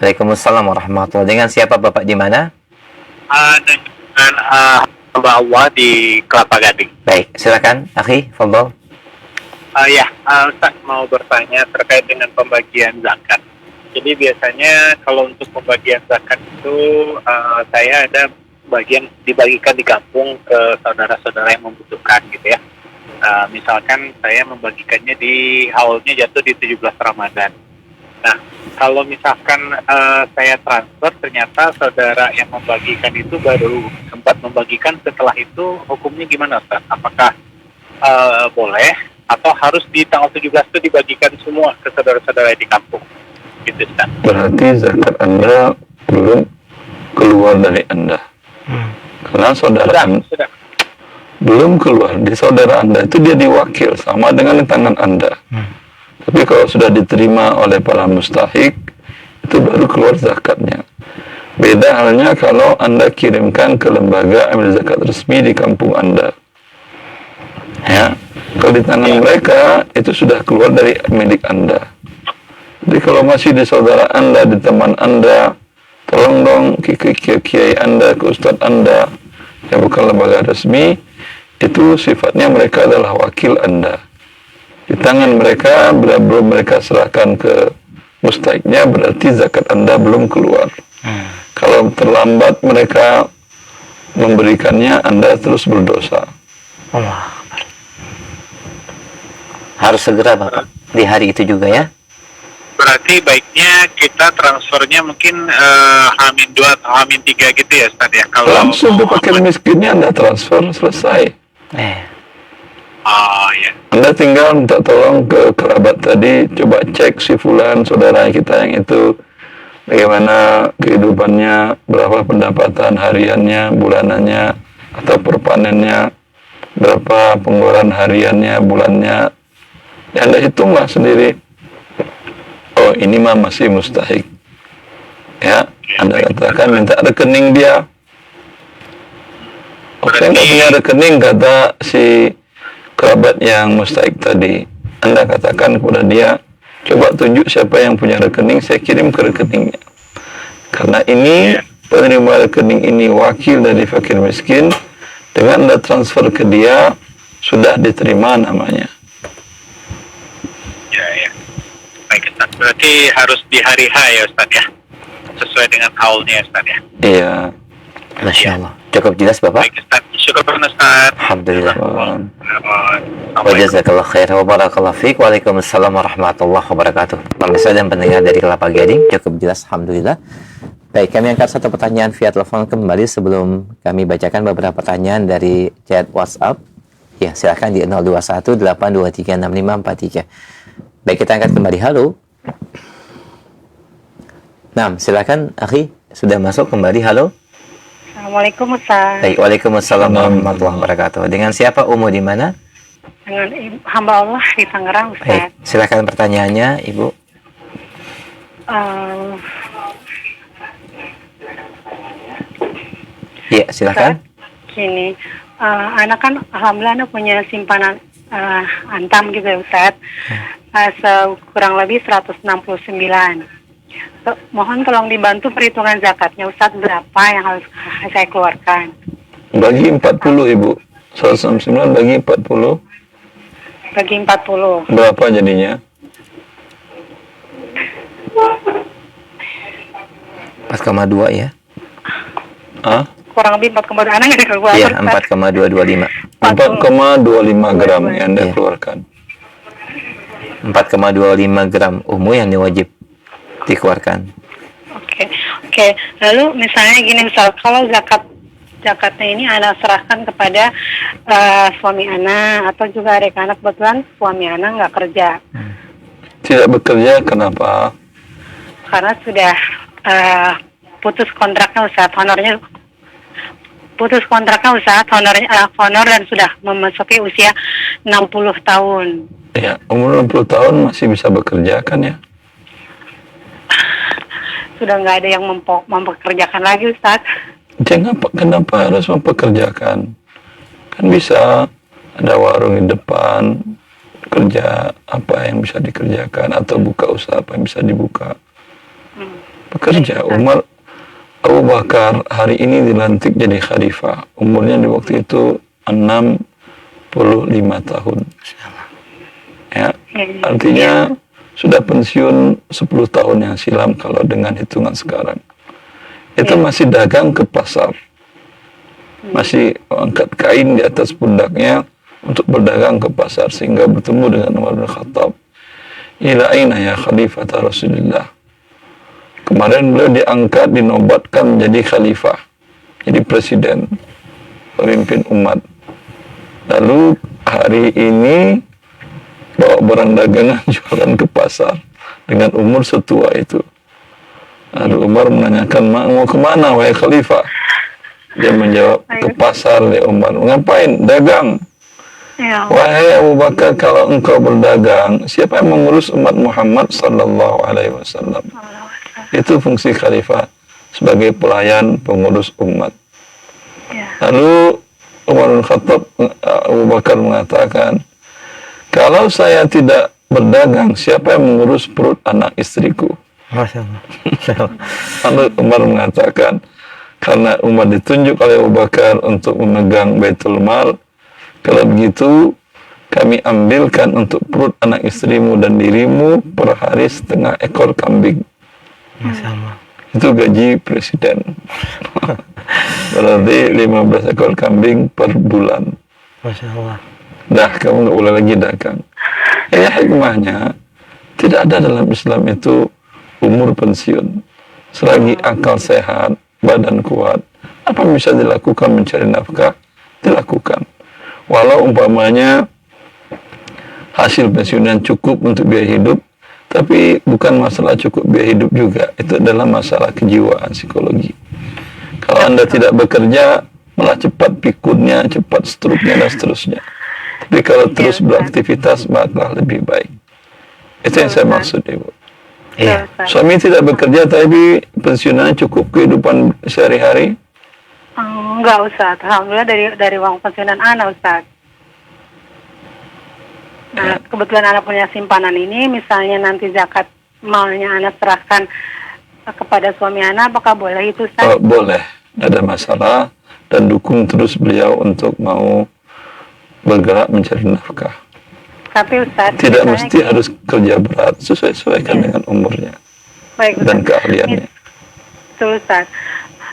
Waalaikumsalam warahmatullahi wabarakatuh. Dengan siapa Bapak di mana? Dengan Mbak Awa di Kelapa Gading. Baik, silakan, akhi, fadhol. Ustaz mau bertanya terkait dengan pembagian zakat. Jadi biasanya kalau untuk pembagian zakat itu saya ada bagian dibagikan di kampung ke saudara-saudara yang membutuhkan gitu ya. Misalkan saya membagikannya di haulnya jatuh di 17 Ramadan. Nah, kalau misalkan saya transfer, ternyata saudara yang membagikan itu baru sempat membagikan, setelah itu hukumnya gimana Ustaz? Apakah boleh atau harus di tanggal 17 itu dibagikan semua ke saudara-saudara di kampung? Gitu Ustaz. Berarti zakat Anda belum keluar dari Anda. Karena saudara Anda Sudah. belum keluar. Di saudara Anda itu dia diwakil sama dengan di tangan Anda. Tapi kalau sudah diterima oleh para mustahik, itu baru keluar zakatnya. Beda halnya kalau Anda kirimkan ke lembaga amil zakat resmi di kampung Anda. Ya, kalau di tangan mereka, itu sudah keluar dari milik Anda. Jadi kalau masih di saudara Anda, di teman Anda, tolong dong ke kiai Anda, ke ustadz Anda, yang bukan lembaga resmi, itu sifatnya mereka adalah wakil Anda. Di tangan mereka, bila belum mereka serahkan ke mustahiknya, berarti zakat Anda belum keluar. Kalau terlambat mereka memberikannya, Anda terus berdosa. Allah. Harus segera Bapak, di hari itu juga ya. Berarti baiknya kita transfernya mungkin H-2 atau H-3 gitu ya Ustaz ya. Kalau Langsung ke fakir miskinnya Anda transfer, selesai. Oh ya. Anda tinggal minta tolong ke kerabat tadi, coba cek si fulan, saudara kita yang itu, bagaimana kehidupannya, berapa pendapatan hariannya, bulanannya, atau perpanennya, berapa pengeluaran hariannya, bulannya. Ya, Anda hitunglah sendiri. Oh, ini mah masih mustahik. Ya, Anda katakan minta rekening dia. Oke, nggak punya rekening, kata si kerabat yang mustahik tadi. Anda katakan kepada dia, coba tunjuk siapa yang punya rekening, saya kirim ke rekeningnya. Karena ini, penerima rekening ini wakil dari fakir miskin, dengan Anda transfer ke dia, sudah diterima namanya. Ya. Baik Ustaz. Berarti harus di hari H ya Ustaz ya. Sesuai dengan haulnya Ustaz ya. Iya. Masya Allah. Cukup jelas Bapak? Baik Ustaz. Syukur Ustaz. Alhamdulillah. Wa Baik. jazakallah khair wa barakallah fiik. Waalaikumsalam warahmatullahi wabarakatuh. Pemirsa dan pendengar dari Kelapa Gading, cukup jelas alhamdulillah. Baik, kami angkat satu pertanyaan via telepon kembali sebelum kami bacakan beberapa pertanyaan dari chat WhatsApp. Ya, silakan di 0218236543. Baik, kita angkat kembali. Halo. Nah, silakan akhi, sudah masuk kembali. Halo. Assalamualaikum Ustaz. Baik, waalaikumsalam warahmatullahi wabarakatuh. Dengan siapa, Umu di mana? Dengan hamba Allah di Tangerang Ustaz. Baik, silakan pertanyaannya, Ibu. Ya, silakan. Gini, anak kan alhamdulillah anak punya simpanan antam gitu ya Ustaz. Kurang lebih 169. Mohon tolong dibantu perhitungan zakatnya Ustaz, berapa yang harus saya keluarkan. Bagi 40 Ibu. 169 bagi 40. Bagi 40. Berapa jadinya? 4,2 ya. Hah? Kurang lebih 4,2 anak yang keluar. Iya, 4,225. 4,25 gram yang Anda Iya. keluarkan. 4,25 gram Umu yang wajib dikeluarkan. Oke. Lalu misalnya gini, misal kalau zakatnya ini anak serahkan kepada suami anak atau juga adik anak, kebetulan suami anak nggak kerja. Tidak bekerja, kenapa? Karena sudah putus kontraknya Ustaz, honor dan sudah memasuki usia 60 tahun. Ya, umur 60 tahun masih bisa bekerja kan ya? Sudah nggak ada yang mempekerjakan lagi Ustaz. Jangan, kenapa harus mempekerjakan? Kan bisa ada warung di depan, kerja apa yang bisa dikerjakan, atau buka usaha apa yang bisa dibuka. Bekerja. Abu Bakar hari ini dilantik jadi khalifah. Umurnya di waktu itu 65 tahun. Ya, artinya sudah pensiun 10 tahun yang silam kalau dengan hitungan sekarang. Itu masih dagang ke pasar. Masih angkat kain di atas pundaknya untuk berdagang ke pasar sehingga bertemu dengan Umar bin Khattab. Ila aina ya khalifah Rasulullah. Kemarin beliau diangkat, dinobatkan menjadi khalifah, jadi presiden, pemimpin umat. Lalu hari ini bawa barang dagangan jualan ke pasar dengan umur setua itu. Lalu Umar menanyakan, mau kemana wahai khalifah? Dia menjawab, ke pasar ya Umar. Ngapain? Dagang. Ya. Wahai Abu Bakar, kalau engkau berdagang, siapa yang mengurus umat Muhammad sallallahu alaihi wasallam? Itu fungsi khalifah sebagai pelayan pengurus umat. Ya. Lalu Umar bin Khattab, Abu Bakar mengatakan, kalau saya tidak berdagang, siapa yang mengurus perut anak istriku? Masya Allah. Lalu Umar mengatakan, karena Umar ditunjuk oleh Abu Bakar untuk memegang Baitul Mal, Kalau begitu, kami ambilkan untuk perut anak istrimu dan dirimu per hari 1/2 ekor kambing. Masya Allah. Itu gaji presiden. Berarti 15 ekor kambing per bulan. Masya Allah. Dah, kamu nggak boleh lagi dagang. Ya, hikmahnya, tidak ada dalam Islam itu umur pensiun. Selagi akal sehat, badan kuat, apa yang bisa dilakukan mencari nafkah, dilakukan. Walau umpamanya hasil pensiunan cukup untuk biaya hidup, tapi bukan masalah cukup biaya hidup juga. Itu adalah masalah kejiwaan, psikologi. Kalau Anda tidak bekerja, malah cepat pikunnya, cepat stroke-nya, dan seterusnya. Tapi kalau terus beraktivitas, maka lebih baik. Itu yang saya maksud, Ibu. Iya. Suami tidak bekerja, tapi pensiunan cukup kehidupan sehari-hari? Enggak, Ustaz. Alhamdulillah dari uang pensiunan anak, Ustaz. Nah, kebetulan anak punya simpanan ini, misalnya nanti zakat maunya anak serahkan kepada suami anak, apakah boleh itu, Ustaz? Boleh, tidak ada masalah, dan dukung terus beliau untuk mau bergerak mencari nafkah. Tapi Ustaz, Tidak misalnya mesti harus kerja berat, sesuaikan dengan umurnya baik, dan Ustaz. keahliannya. Betul, Ustaz.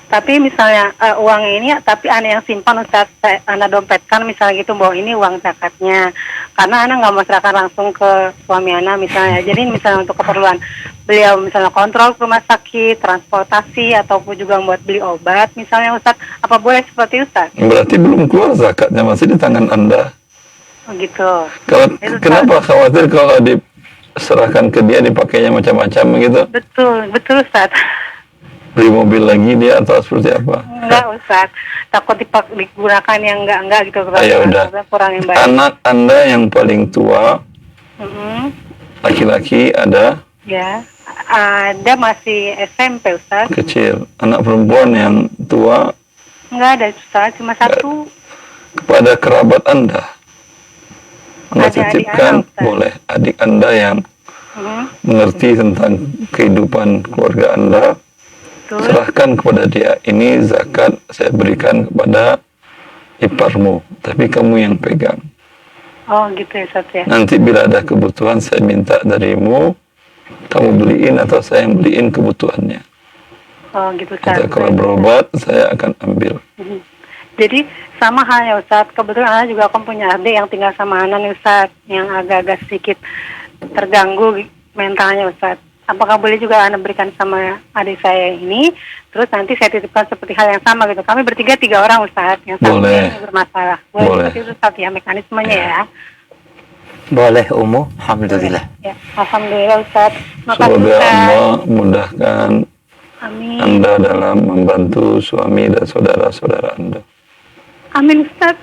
Tapi misalnya uang ini, tapi anak yang simpan, Ustaz, anak dompetkan misalnya gitu, bahwa ini uang zakatnya. Karena anak nggak mau serahkan langsung ke suami anak misalnya. Jadi misalnya untuk keperluan beliau misalnya kontrol ke rumah sakit, transportasi, ataupun juga buat beli obat misalnya, Ustaz, apa boleh seperti Ustaz? Berarti belum keluar zakatnya, masih di tangan Anda. Oh, gitu. Kalau Itu, kenapa khawatir kalau diserahkan ke dia dipakainya macam-macam gitu? Betul, Ustaz. Beli mobil lagi dia atau seperti apa? Enggak, Ustaz. Takut digunakan yang enggak gitu. Ya udah. Kurang yang baik. Anak Anda yang paling tua, Mm-mm. laki-laki ada Ya, ada masih SMP, Ustaz. kecil. Anak perempuan yang tua Enggak ada, Ustaz. Cuma satu. kepada kerabat Anda. Anda Ada adik titipkan, anak, Ustaz. boleh. Adik Anda yang mengerti tentang kehidupan keluarga Anda, Betul. serahkan kepada dia. Ini zakat saya berikan kepada iparmu, tapi kamu yang pegang. Oh, gitu ya, Ustaz ya. Nanti bila ada kebutuhan saya minta darimu, kamu beliin atau saya yang beliin kebutuhannya. Oh, gitu, Ustaz. Atau kalau berobat saya akan ambil. Jadi sama halnya, Ustaz. Kebetulan Ana juga aku punya adik yang tinggal sama Ana nih, Ustaz, yang agak-agak sedikit terganggu mentalnya, Ustaz. Apakah boleh juga Ana berikan sama adik saya ini, terus nanti saya titipkan seperti hal yang sama gitu. Kami bertiga 3 orang, Ustaz, yang satu Boleh. yang bermasalah. Boleh. Seperti itu, Ustaz, ya, mekanismenya ya. Boleh, Umu. Alhamdulillah. Ya, alhamdulillah, Ustaz. Makasih, Semoga Ustaz. Allah mudahkan Amin. Anda dalam membantu suami dan saudara-saudara Anda. Amin, Ustaz.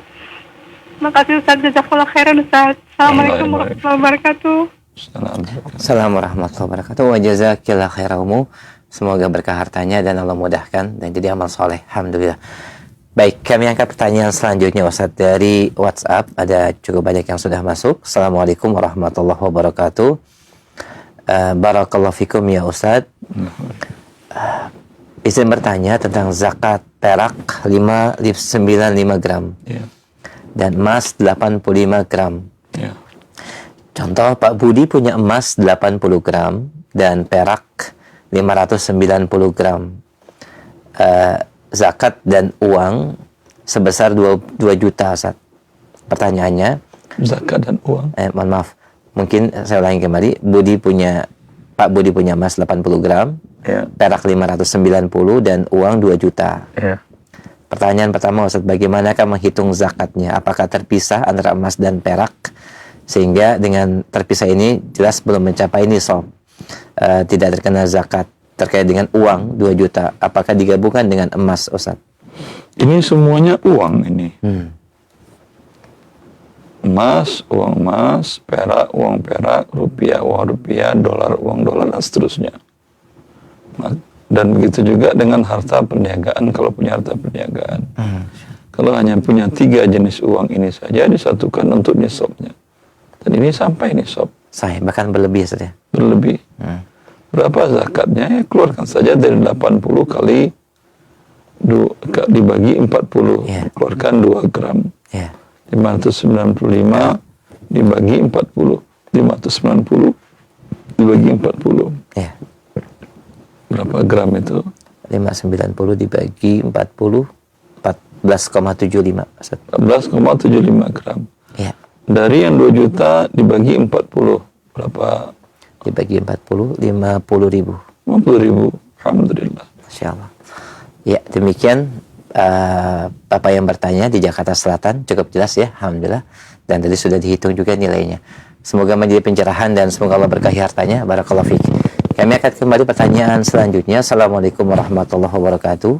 Makasih, Ustaz. Jazakallah khairan, Ustaz. Assalamualaikum warahmatullahi wabarakatuh. Assalamualaikum warahmatullahi wabarakatuh. Wa jazakillah khairahumu. Semoga berkah hartanya dan Allah mudahkan dan jadi amal soleh. Alhamdulillah. Baik, kami angkat pertanyaan selanjutnya, Ustaz, dari WhatsApp. Ada cukup banyak yang sudah masuk. Assalamualaikum warahmatullahi wabarakatuh. Barakallahu fikum ya Ustaz. Izin bertanya tentang zakat perak 95 gram dan emas 85 gram. Contoh, Pak Budi punya emas 80 gram dan perak 590 gram. Zakat dan uang sebesar 2 juta, Ustaz. Pertanyaannya, zakat dan uang. Mohon maaf. Mungkin saya ulangi kembali. Pak Budi punya emas 80 gram, perak 590 dan uang 2 juta. Pertanyaan pertama, Ustaz, bagaimanakah menghitung zakatnya? Apakah terpisah antara emas dan perak? Sehingga dengan terpisah ini jelas belum mencapai nisab, tidak terkena zakat. Terkait dengan uang 2 juta, apakah digabungkan dengan emas, Ustaz? Ini semuanya uang ini. Emas, uang emas, perak, uang perak, rupiah, uang rupiah, dolar, uang dolar, dan seterusnya. Dan begitu juga dengan harta perniagaan, kalau punya harta perniagaan. Kalau hanya punya 3 jenis uang ini saja disatukan untuk nisabnya. Dan ini sampai nisab. Saya bahkan berlebih, Ustaz, ya? Berlebih. Berapa zakatnya? Ya, keluarkan saja dari 80 kali dibagi 40. Keluarkan 2 gram. 595 dibagi 40. 590 dibagi 40. Ya. Berapa gram itu? 590 dibagi 40, 14,75. 14,75 gram. Ya. Dari yang 2 juta dibagi 40. Berapa? Dibagi 40, 50.000. 50.000. Alhamdulillah. Masya Allah. Ya, demikian Bapak yang bertanya di Jakarta Selatan, cukup jelas ya, Alhamdulillah. Dan tadi sudah dihitung juga nilainya. Semoga menjadi pencerahan dan semoga Allah berkahi hartanya. Barakallahu fiik. Kami akan kembali pertanyaan selanjutnya. Assalamualaikum warahmatullahi wabarakatuh.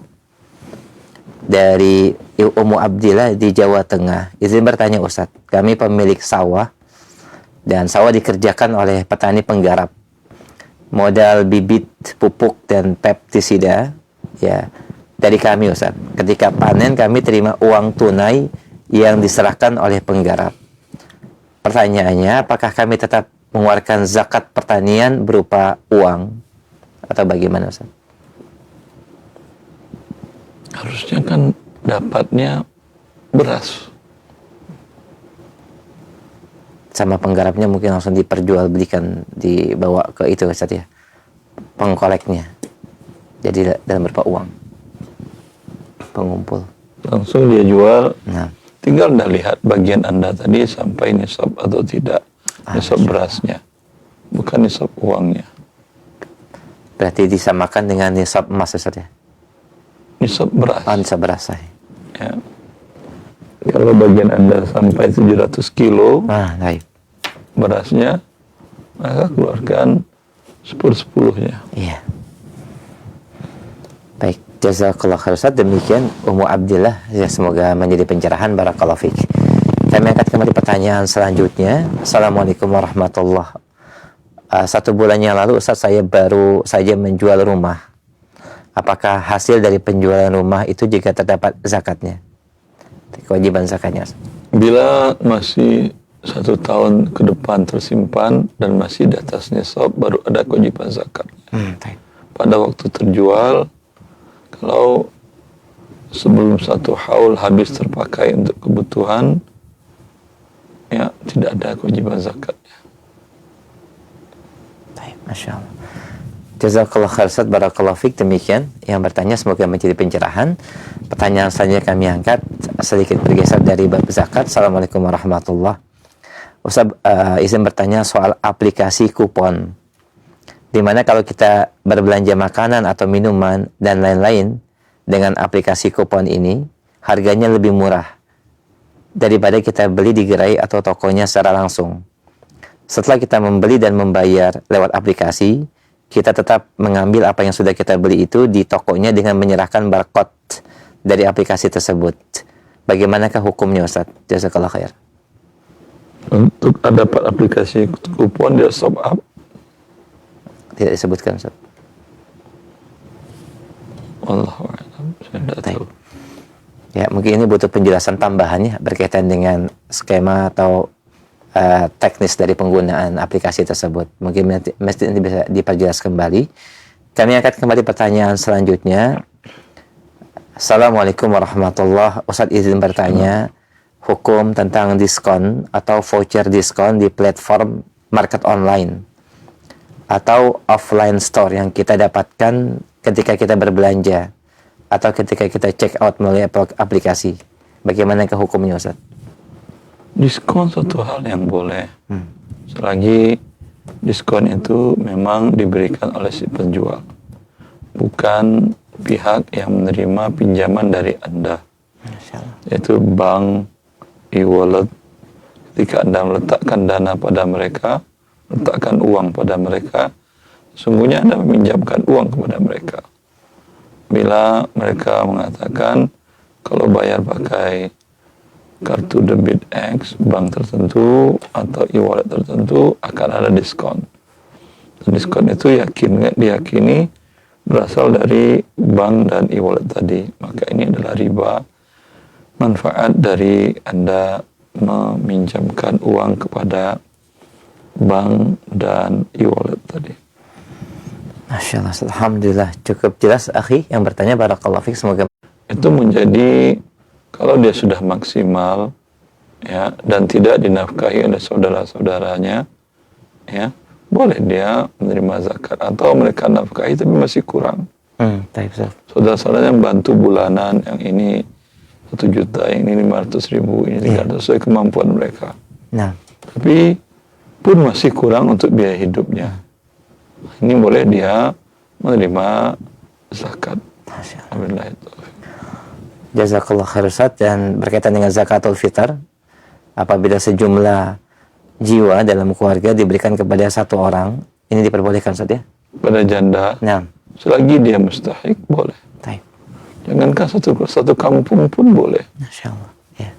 Dari Ummu Abdillah di Jawa Tengah. Izin bertanya Ustadz, kami pemilik sawah dan sawah dikerjakan oleh petani penggarap. Modal bibit, pupuk dan pestisida ya dari kami Ustaz. Ketika panen kami terima uang tunai yang diserahkan oleh penggarap. Pertanyaannya, apakah kami tetap mengeluarkan zakat pertanian berupa uang atau bagaimana Ustaz? Harusnya kan dapatnya beras. Sama penggarapnya mungkin langsung diperjualbelikan, dibawa ke itu Ustaz ya, pengkoleknya. Jadi dalam berupa uang, pengumpul. Langsung dia jual. Nah, Tinggal Anda lihat bagian Anda tadi sampai nisab atau tidak. Nisab berasnya, bukan nisab uangnya. berarti disamakan dengan nisab emas Ustaz ya? Nisab beras. Nisab beras saya. Ya. Kalau bagian Anda sampai 700 kilo baik. berasnya, maka keluarkan 10/10-nya. Iya. Baik, jazakallah khair Ustaz. Demikian Ummu Abdillah, ya semoga menjadi pencerahan. Barakallahu fiik. Kami angkat kembali pertanyaan selanjutnya. Assalamualaikum warahmatullahi wabarakatuh. 1 bulan yang lalu Ustaz, saya baru saja menjual rumah. Apakah hasil dari penjualan rumah itu jika terdapat zakatnya? Kewajiban zakatnya. Bila masih 1 tahun ke depan tersimpan dan masih di atas nisab, baru ada kewajiban zakat. Pada waktu terjual, kalau sebelum 1 haul habis terpakai untuk kebutuhan, ya tidak ada kewajiban zakatnya. Masya Allah. Jazakallah khair Ustaz, barakallahu fiik. Demikian yang bertanya, semoga menjadi pencerahan. Pertanyaan selanjutnya kami angkat sedikit bergeser dari bab zakat. Assalamualaikum warahmatullahi wabarakatuh. Ustaz, izin bertanya soal aplikasi kupon. Dimana kalau kita berbelanja makanan atau minuman dan lain-lain dengan aplikasi kupon ini, harganya lebih murah daripada kita beli di gerai atau tokonya secara langsung. Setelah kita membeli dan membayar lewat aplikasi, kita tetap mengambil apa yang sudah kita beli itu di tokonya dengan menyerahkan barcode dari aplikasi tersebut. Bagaimanakah hukumnya Ustaz? Jazakallah khair. Untuk dapat aplikasi kupon dia top up? Tidak disebutkan Ustaz. Wallahu a'lam. Saya tidak tahu. Ya, mungkin ini butuh penjelasan tambahannya berkaitan dengan skema atau teknis dari penggunaan aplikasi tersebut. Mungkin mesti bisa diperjelas kembali. Kami akan kembali pertanyaan selanjutnya. Assalamualaikum warahmatullahi wabarakatuh. Ustaz izin bertanya, hukum tentang diskon atau voucher diskon di platform market online atau offline store yang kita dapatkan ketika kita berbelanja atau ketika kita check out melalui aplikasi. Bagaimana ke hukumnya Ustaz? Diskon suatu hal yang boleh. Selagi diskon itu memang diberikan oleh si penjual, bukan pihak yang menerima pinjaman dari Anda, yaitu bank, e-wallet. Ketika Anda meletakkan dana pada mereka, letakkan uang pada mereka, sungguhnya Anda meminjamkan uang kepada mereka. Bila mereka mengatakan kalau bayar pakai kartu debit X, bank tertentu atau e-wallet tertentu akan ada diskon. Dan diskon itu diyakini berasal dari bank dan e-wallet tadi. Maka ini adalah riba, manfaat dari Anda meminjamkan uang kepada bank dan e-wallet tadi. Masya Allah, alhamdulillah, cukup jelas akhi yang bertanya. Barakallahu fiik. Semoga itu menjadi, kalau dia sudah maksimal ya, dan tidak dinafkahi oleh saudara-saudaranya, ya, boleh dia menerima zakat. Atau mereka nafkahi tapi masih kurang. Baik, Ustaz. Saudara-saudaranya bantu bulanan, yang ini 1 juta, yang ini 500.000, ini 300, sesuai kemampuan mereka. Nah, Tapi pun masih kurang untuk biaya hidupnya. Ini boleh dia menerima zakat. Alhamdulillah itu. jazakallah khair Ustaz. Dan berkaitan dengan zakatul fitr, apabila sejumlah jiwa dalam keluarga diberikan kepada satu orang, ini diperbolehkan Ustaz ya? Pada janda, Nah, selagi dia mustahik, boleh. baik. Jangankan satu kampung pun boleh. Masya Allah. Ya.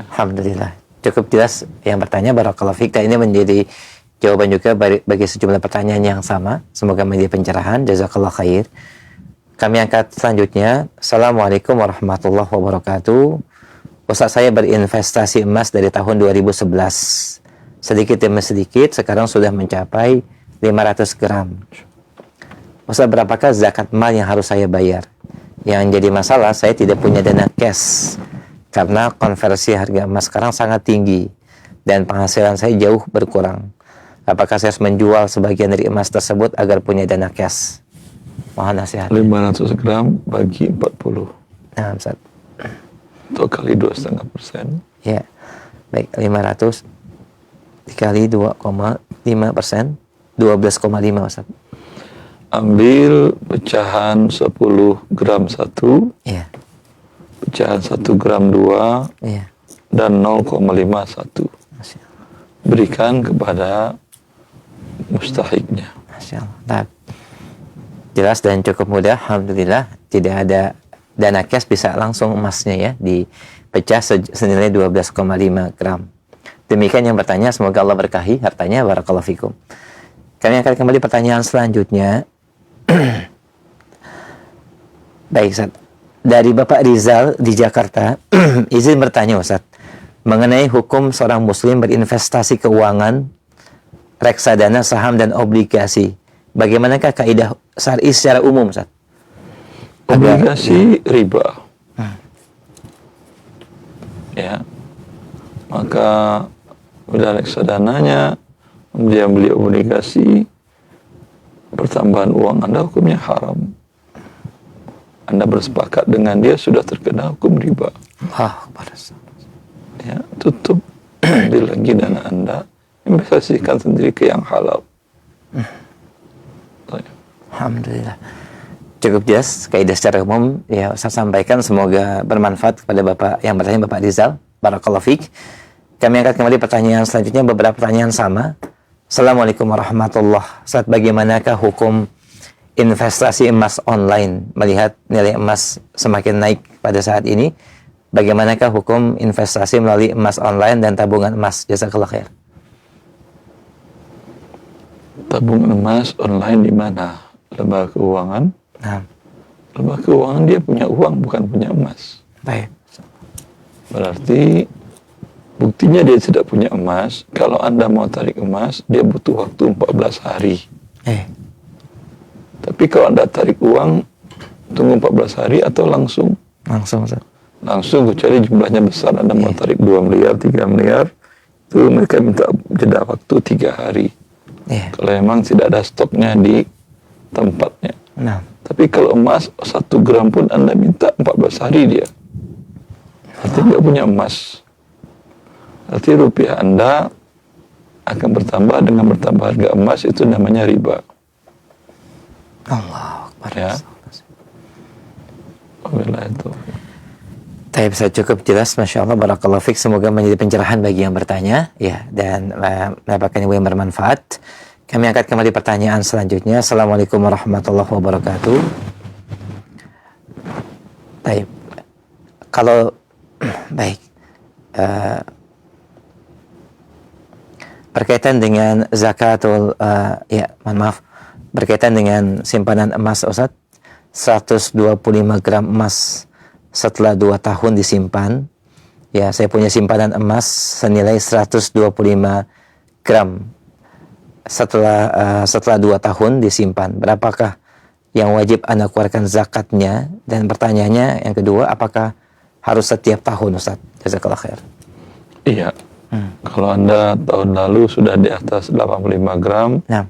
Alhamdulillah. Cukup jelas yang bertanya, barakallahu fiik. Dan ini menjadi jawaban juga bagi sejumlah pertanyaan yang sama. Semoga menjadi pencerahan. Jazakallah khair. Kami angkat selanjutnya. Assalamualaikum warahmatullahi wabarakatuh. Ustaz, saya berinvestasi emas dari tahun 2011. Sedikit demi sedikit sekarang sudah mencapai 500 gram. Ustaz, berapakah zakat mal yang harus saya bayar? Yang jadi masalah, saya tidak punya dana cash karena konversi harga emas sekarang sangat tinggi dan penghasilan saya jauh berkurang. Apakah saya harus menjual sebagian dari emas tersebut agar punya dana cash? Mohon nasihat. 500 gram bagi 40. Nah, Ustaz. Itu kali 2,5%. Ya, baik, 500 dikali 2,5%, 12,5 Ustaz. Ambil pecahan 10 gram 1, Iya, pecahan 1 gram 2, iya. dan 0,51. Masya Allah. Berikan kepada mustahiknya. Masya Allah. Nah, jelas dan cukup mudah. Alhamdulillah, tidak ada dana cash, bisa langsung emasnya ya, dipecah senilai 12,5 gram. Demikian yang bertanya, semoga Allah berkahi hartanya. Barakallahu fikum. Kami akan kembali pertanyaan selanjutnya. Baik, Ustaz. Dari Bapak Rizal di Jakarta, izin bertanya Ustaz, mengenai hukum seorang muslim berinvestasi keuangan, reksadana, saham, dan obligasi. Bagaimanakah kaidah syar'i secara umum, Ustaz? Obligasi riba. Ya. Maka bila reksadananya dia beli obligasi, pertambahan uang Anda hukumnya haram. Anda bersepakat dengan dia sudah terkena hukum riba. Ya, tutup. Ambil lagi dana Anda, investasikan sendiri ke yang halal. Alhamdulillah. Cukup jelas kaidah secara umum ya saya sampaikan, semoga bermanfaat kepada Bapak yang bertanya, Bapak Rizal. Barakallahu fiik. Kami angkat kembali pertanyaan selanjutnya, beberapa pertanyaan sama. Assalamualaikum warahmatullahi wabarakatuh. Saat bagaimanakah hukum investasi emas online melihat nilai emas semakin naik pada saat ini? Bagaimanakah hukum investasi melalui emas online dan tabungan emas? Jazakallah khair. Tabung emas online di mana? Lembaga keuangan. Nah, Lembaga keuangan dia punya uang, bukan punya emas. baik. Berarti buktinya dia tidak punya emas. Kalau Anda mau tarik emas, dia butuh waktu 14 hari. Tapi kalau Anda tarik uang, tunggu 14 hari atau langsung? Langsung, Ustaz. Langsung, kecuali jumlahnya besar. Anda mau tarik 2 miliar, 3 miliar, itu mereka minta jeda waktu 3 hari. Kalau memang tidak ada stoknya di tempatnya. Nah, tapi kalau emas 1 gram pun Anda minta 14 hari dia. Artinya nggak punya emas. Arti rupiah Anda akan bertambah dengan bertambah harga emas, itu namanya riba. Allah Akbar. Ya. Alhamdulillah itu. Tapi bisa cukup jelas, Masya Allah, barakallahu fiik. Semoga menjadi pencerahan bagi yang bertanya, ya, dan mendapatkan ilmu yang bermanfaat. Kami angkat kembali pertanyaan selanjutnya. Assalamualaikum warahmatullahi wabarakatuh. Baik, kalau baik, berkaitan dengan zakatul, ya, mohon maaf, berkaitan dengan simpanan emas, Ustaz, 125 gram emas setelah 2 tahun disimpan. Ya, saya punya simpanan emas senilai 125 gram setelah 2 tahun disimpan. Berapakah yang wajib Anda keluarkan zakatnya? Dan pertanyaannya yang kedua, apakah harus setiap tahun, Ustaz? Jazakallah khair. Iya. Kalau Anda tahun lalu sudah di atas 85 gram, Nah,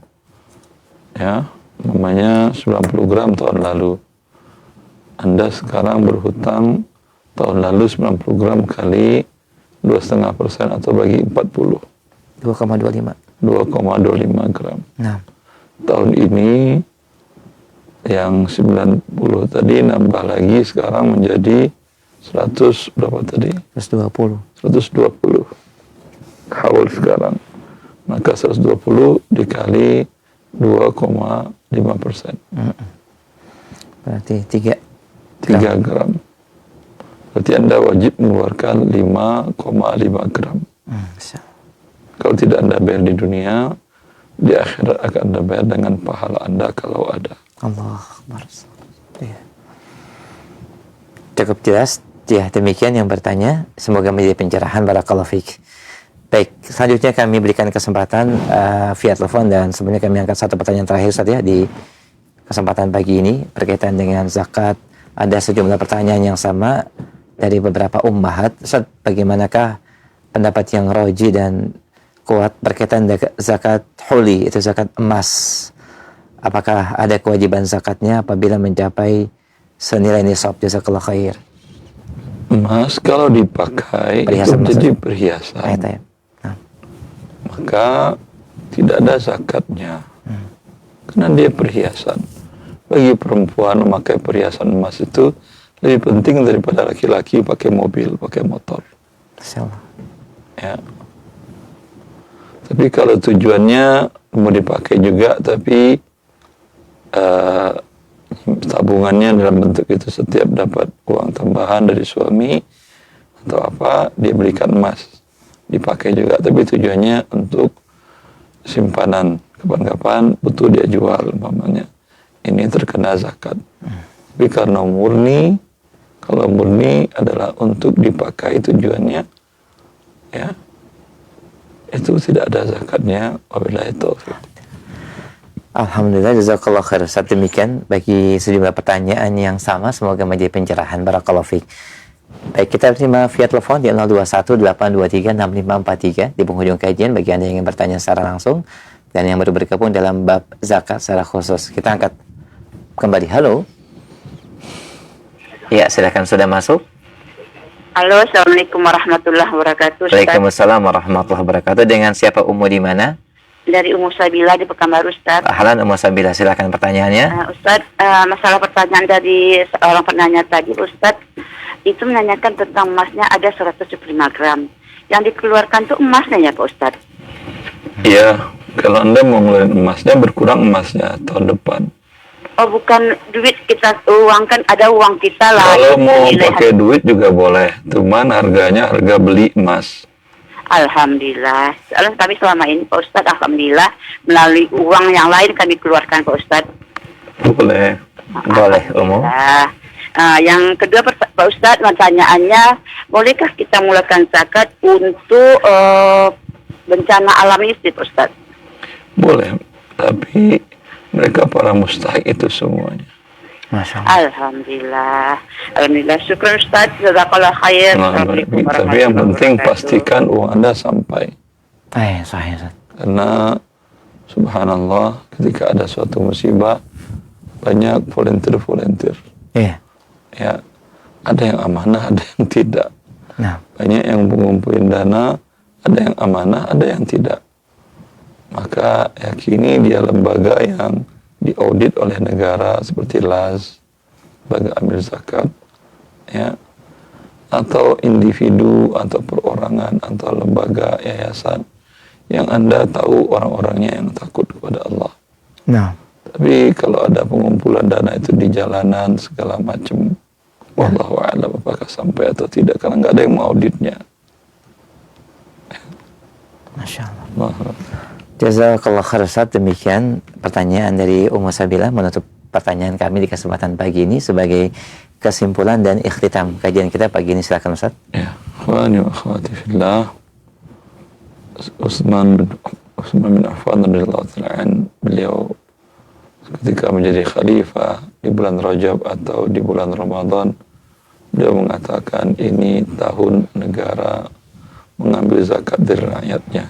ya, namanya 90 gram tahun lalu. Anda sekarang berhutang tahun lalu 90 gram kali 2,5% atau bagi 40. 2,25. 2,25 gram. Nah, Tahun ini yang 90 tadi nambah lagi sekarang menjadi 100 berapa tadi? 120. 120 haul sekarang. Maka 120 dikali 2,5%. Berarti 3 3 gram. Berarti Anda wajib mengeluarkan 5,5 gram. Kalau tidak Anda bayar di dunia, di akhirat akan Anda bayar dengan pahala Anda kalau ada. Allah Akbar. Iya. Cukup jelas. Ya, demikian yang bertanya. Semoga menjadi pencerahan. Barakallahu fiik. Baik, selanjutnya kami berikan kesempatan via telepon, dan sebenarnya kami angkat satu pertanyaan terakhir Ustaz ya di kesempatan pagi ini berkaitan dengan zakat. Ada sejumlah pertanyaan yang sama dari beberapa ummahat. Ustaz, bagaimanakah pendapat yang roji dan kuat berkaitan dengan zakat huli, itu zakat emas? Apakah ada kewajiban zakatnya apabila mencapai senilai nisab? Jazakallah khair. Emas kalau dipakai Perhiasan itu jadi emas. perhiasan. Ayat-ayat. Maka tidak ada zakatnya. Karena dia perhiasan. Bagi perempuan memakai perhiasan emas itu lebih penting daripada laki-laki pakai mobil, pakai motor. Ya. Tapi kalau tujuannya mau dipakai juga, tapi tabungannya dalam bentuk itu setiap dapat uang tambahan dari suami atau apa, dia belikan emas, dipakai juga, tapi tujuannya untuk simpanan, kapan-kapan butuh dia jual umpamanya, ini terkena zakat. Tapi karena murni, kalau murni adalah untuk dipakai tujuannya, ya, itu tidak ada zakatnya. Wabillahi taufiq. Alhamdulillah, jazakallah khair. Ustaz, demikian bagi sejumlah pertanyaan yang sama, semoga menjadi pencerahan. Barakallahu fiik. Baik, kita terima via telepon di 0218236543 di penghujung kajian bagi Anda yang ingin bertanya secara langsung dan yang baru bergabung dalam bab zakat secara khusus. Kita angkat kembali. Halo. Ya, silakan, sudah masuk. Halo, Assalamualaikum warahmatullahi wabarakatuh. Ustaz. Waalaikumsalam warahmatullahi wabarakatuh. Dengan siapa, Ummu di mana? Dari Ummu Sabila di Pekanbaru, Ustaz. Ahlan, Ummu Sabila, silakan pertanyaannya. Ustaz, masalah pertanyaan dari seorang penanya tadi, Ustaz, itu menanyakan tentang emasnya ada 175 gram. Yang dikeluarkan tuh emasnya ya, Pak Ustaz? Iya, kalau Anda mau ngeluarin emasnya, berkurang emasnya tahun depan. Oh, bukan duit kita uangkan, ada uang kita lah. Kalau mau pakai duit juga boleh, cuman harganya harga beli emas. Alhamdulillah. Soalnya kami selama ini, Pak Ustadz, alhamdulillah, melalui uang yang lain kami keluarkan, Pak Ustadz. Boleh. Boleh, Umum. Yang kedua, Pak Ustadz, pertanyaannya, bolehkah kita mulakan zakat untuk bencana alam ini, Pak Ustadz? Boleh, tapi mereka para mustahik itu semuanya. Masya Allah. Alhamdulillah. Alhamdulillah. Syukur Ustaz. Jazakallah khair. Assalamualaikum Tapi yang penting pastikan uang Anda sampai. Sahih, Ustaz. Karena subhanallah, ketika ada suatu musibah, banyak volunteer. Iya. Ya, ada yang amanah, ada yang tidak. Nah. Banyak yang mengumpulin dana, ada yang amanah, ada yang tidak. Maka yakini dia lembaga yang diaudit oleh negara seperti LAS, lembaga amil zakat, ya, atau individu atau perorangan atau lembaga yayasan yang Anda tahu orang-orangnya yang takut kepada Allah. Nah. Tapi kalau ada pengumpulan dana itu di jalanan segala macam, wallahu a'lam apakah sampai atau tidak, karena nggak ada yang mengauditnya. Masya Allah. Jazakallah khair, Ustaz. Demikian pertanyaan dari Ummu Sabila menutup pertanyaan kami di kesempatan pagi ini sebagai kesimpulan dan ikhtitam kajian kita pagi ini. Silakan, Ustaz. Ya, akhwani wa akhwati fillah. Utsman bin Affan radhiyallahu ta'ala, beliau ketika menjadi khalifah di bulan Rajab atau di bulan Ramadan, beliau mengatakan ini tahun negara mengambil zakat dari rakyatnya.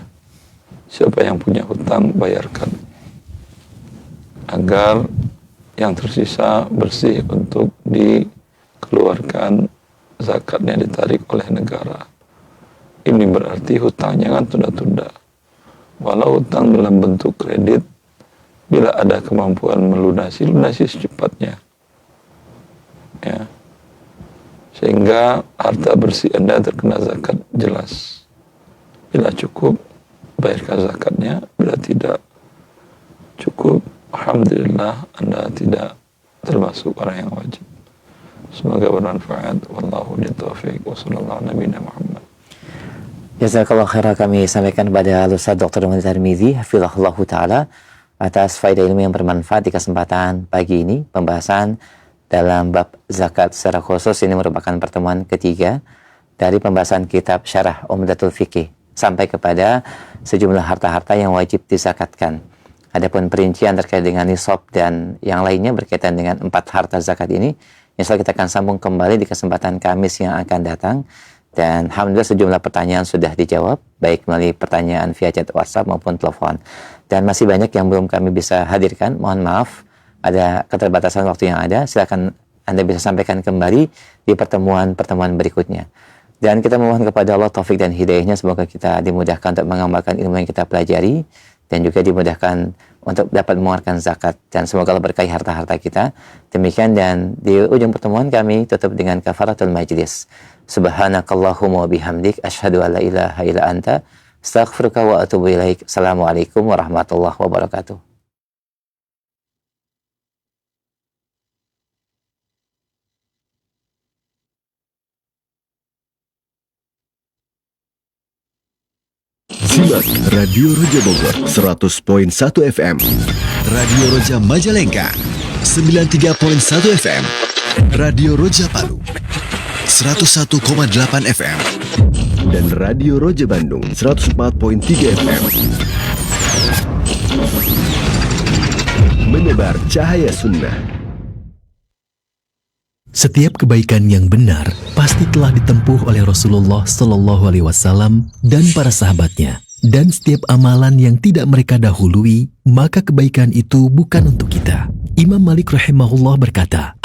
Siapa yang punya hutang, bayarkan. Agar yang tersisa bersih untuk dikeluarkan zakatnya ditarik oleh negara. Ini berarti hutangnya kan tunda-tunda. Walau hutang dalam bentuk kredit, bila ada kemampuan lunasi secepatnya. Ya. Sehingga harta bersih Anda terkena zakat jelas. Bila cukup, bayarkan zakatnya. Bila tidak cukup, alhamdulillah Anda tidak termasuk orang yang wajib. Semoga bermanfaat. Wallahu taufiq wa sallallahu nabiyana Muhammad. Jazakallah khairah, kami sampaikan kepada Ustaz Dr. Muhammad Tarmizi hafizahullah taala atas faedah ilmu yang bermanfaat di kesempatan pagi ini. Pembahasan dalam bab zakat secara khusus ini merupakan pertemuan ketiga dari pembahasan kitab Syarah Umdatul Fiqih sampai kepada sejumlah harta-harta yang wajib dizakatkan. Adapun perincian terkait dengan nisab dan yang lainnya berkaitan dengan 4 harta zakat ini, insya Allah kita akan sambung kembali di kesempatan Kamis yang akan datang. Dan alhamdulillah sejumlah pertanyaan sudah dijawab, baik melalui pertanyaan via chat WhatsApp maupun telepon. Dan masih banyak yang belum kami bisa hadirkan, mohon maaf, ada keterbatasan waktu yang ada. Silakan Anda bisa sampaikan kembali di pertemuan-pertemuan berikutnya. Dan kita memohon kepada Allah taufik dan hidayahnya, semoga kita dimudahkan untuk mengamalkan ilmu yang kita pelajari, dan juga dimudahkan untuk dapat mengeluarkan zakat, dan semoga Allah berkahi harta-harta kita. Demikian, dan di ujung pertemuan kami tutup dengan kafaratul majlis. Subhanakallahumma wa bihamdik asyhadu an la ilaha illa anta astaghfiruka wa atubu ilaik. Assalamualaikum warahmatullahi wabarakatuh. Simak Radio Roja Bogor 100.1 FM, Radio Roja Majalengka 93.1 FM, Radio Roja Palu 101,8 FM, dan Radio Roja Bandung 104.3 FM. Menebar cahaya sunnah. Setiap kebaikan yang benar pasti telah ditempuh oleh Rasulullah Shallallahu Alaihi Wasallam dan para sahabatnya. Dan setiap amalan yang tidak mereka dahului, maka kebaikan itu bukan untuk kita. Imam Malik rahimahullah berkata,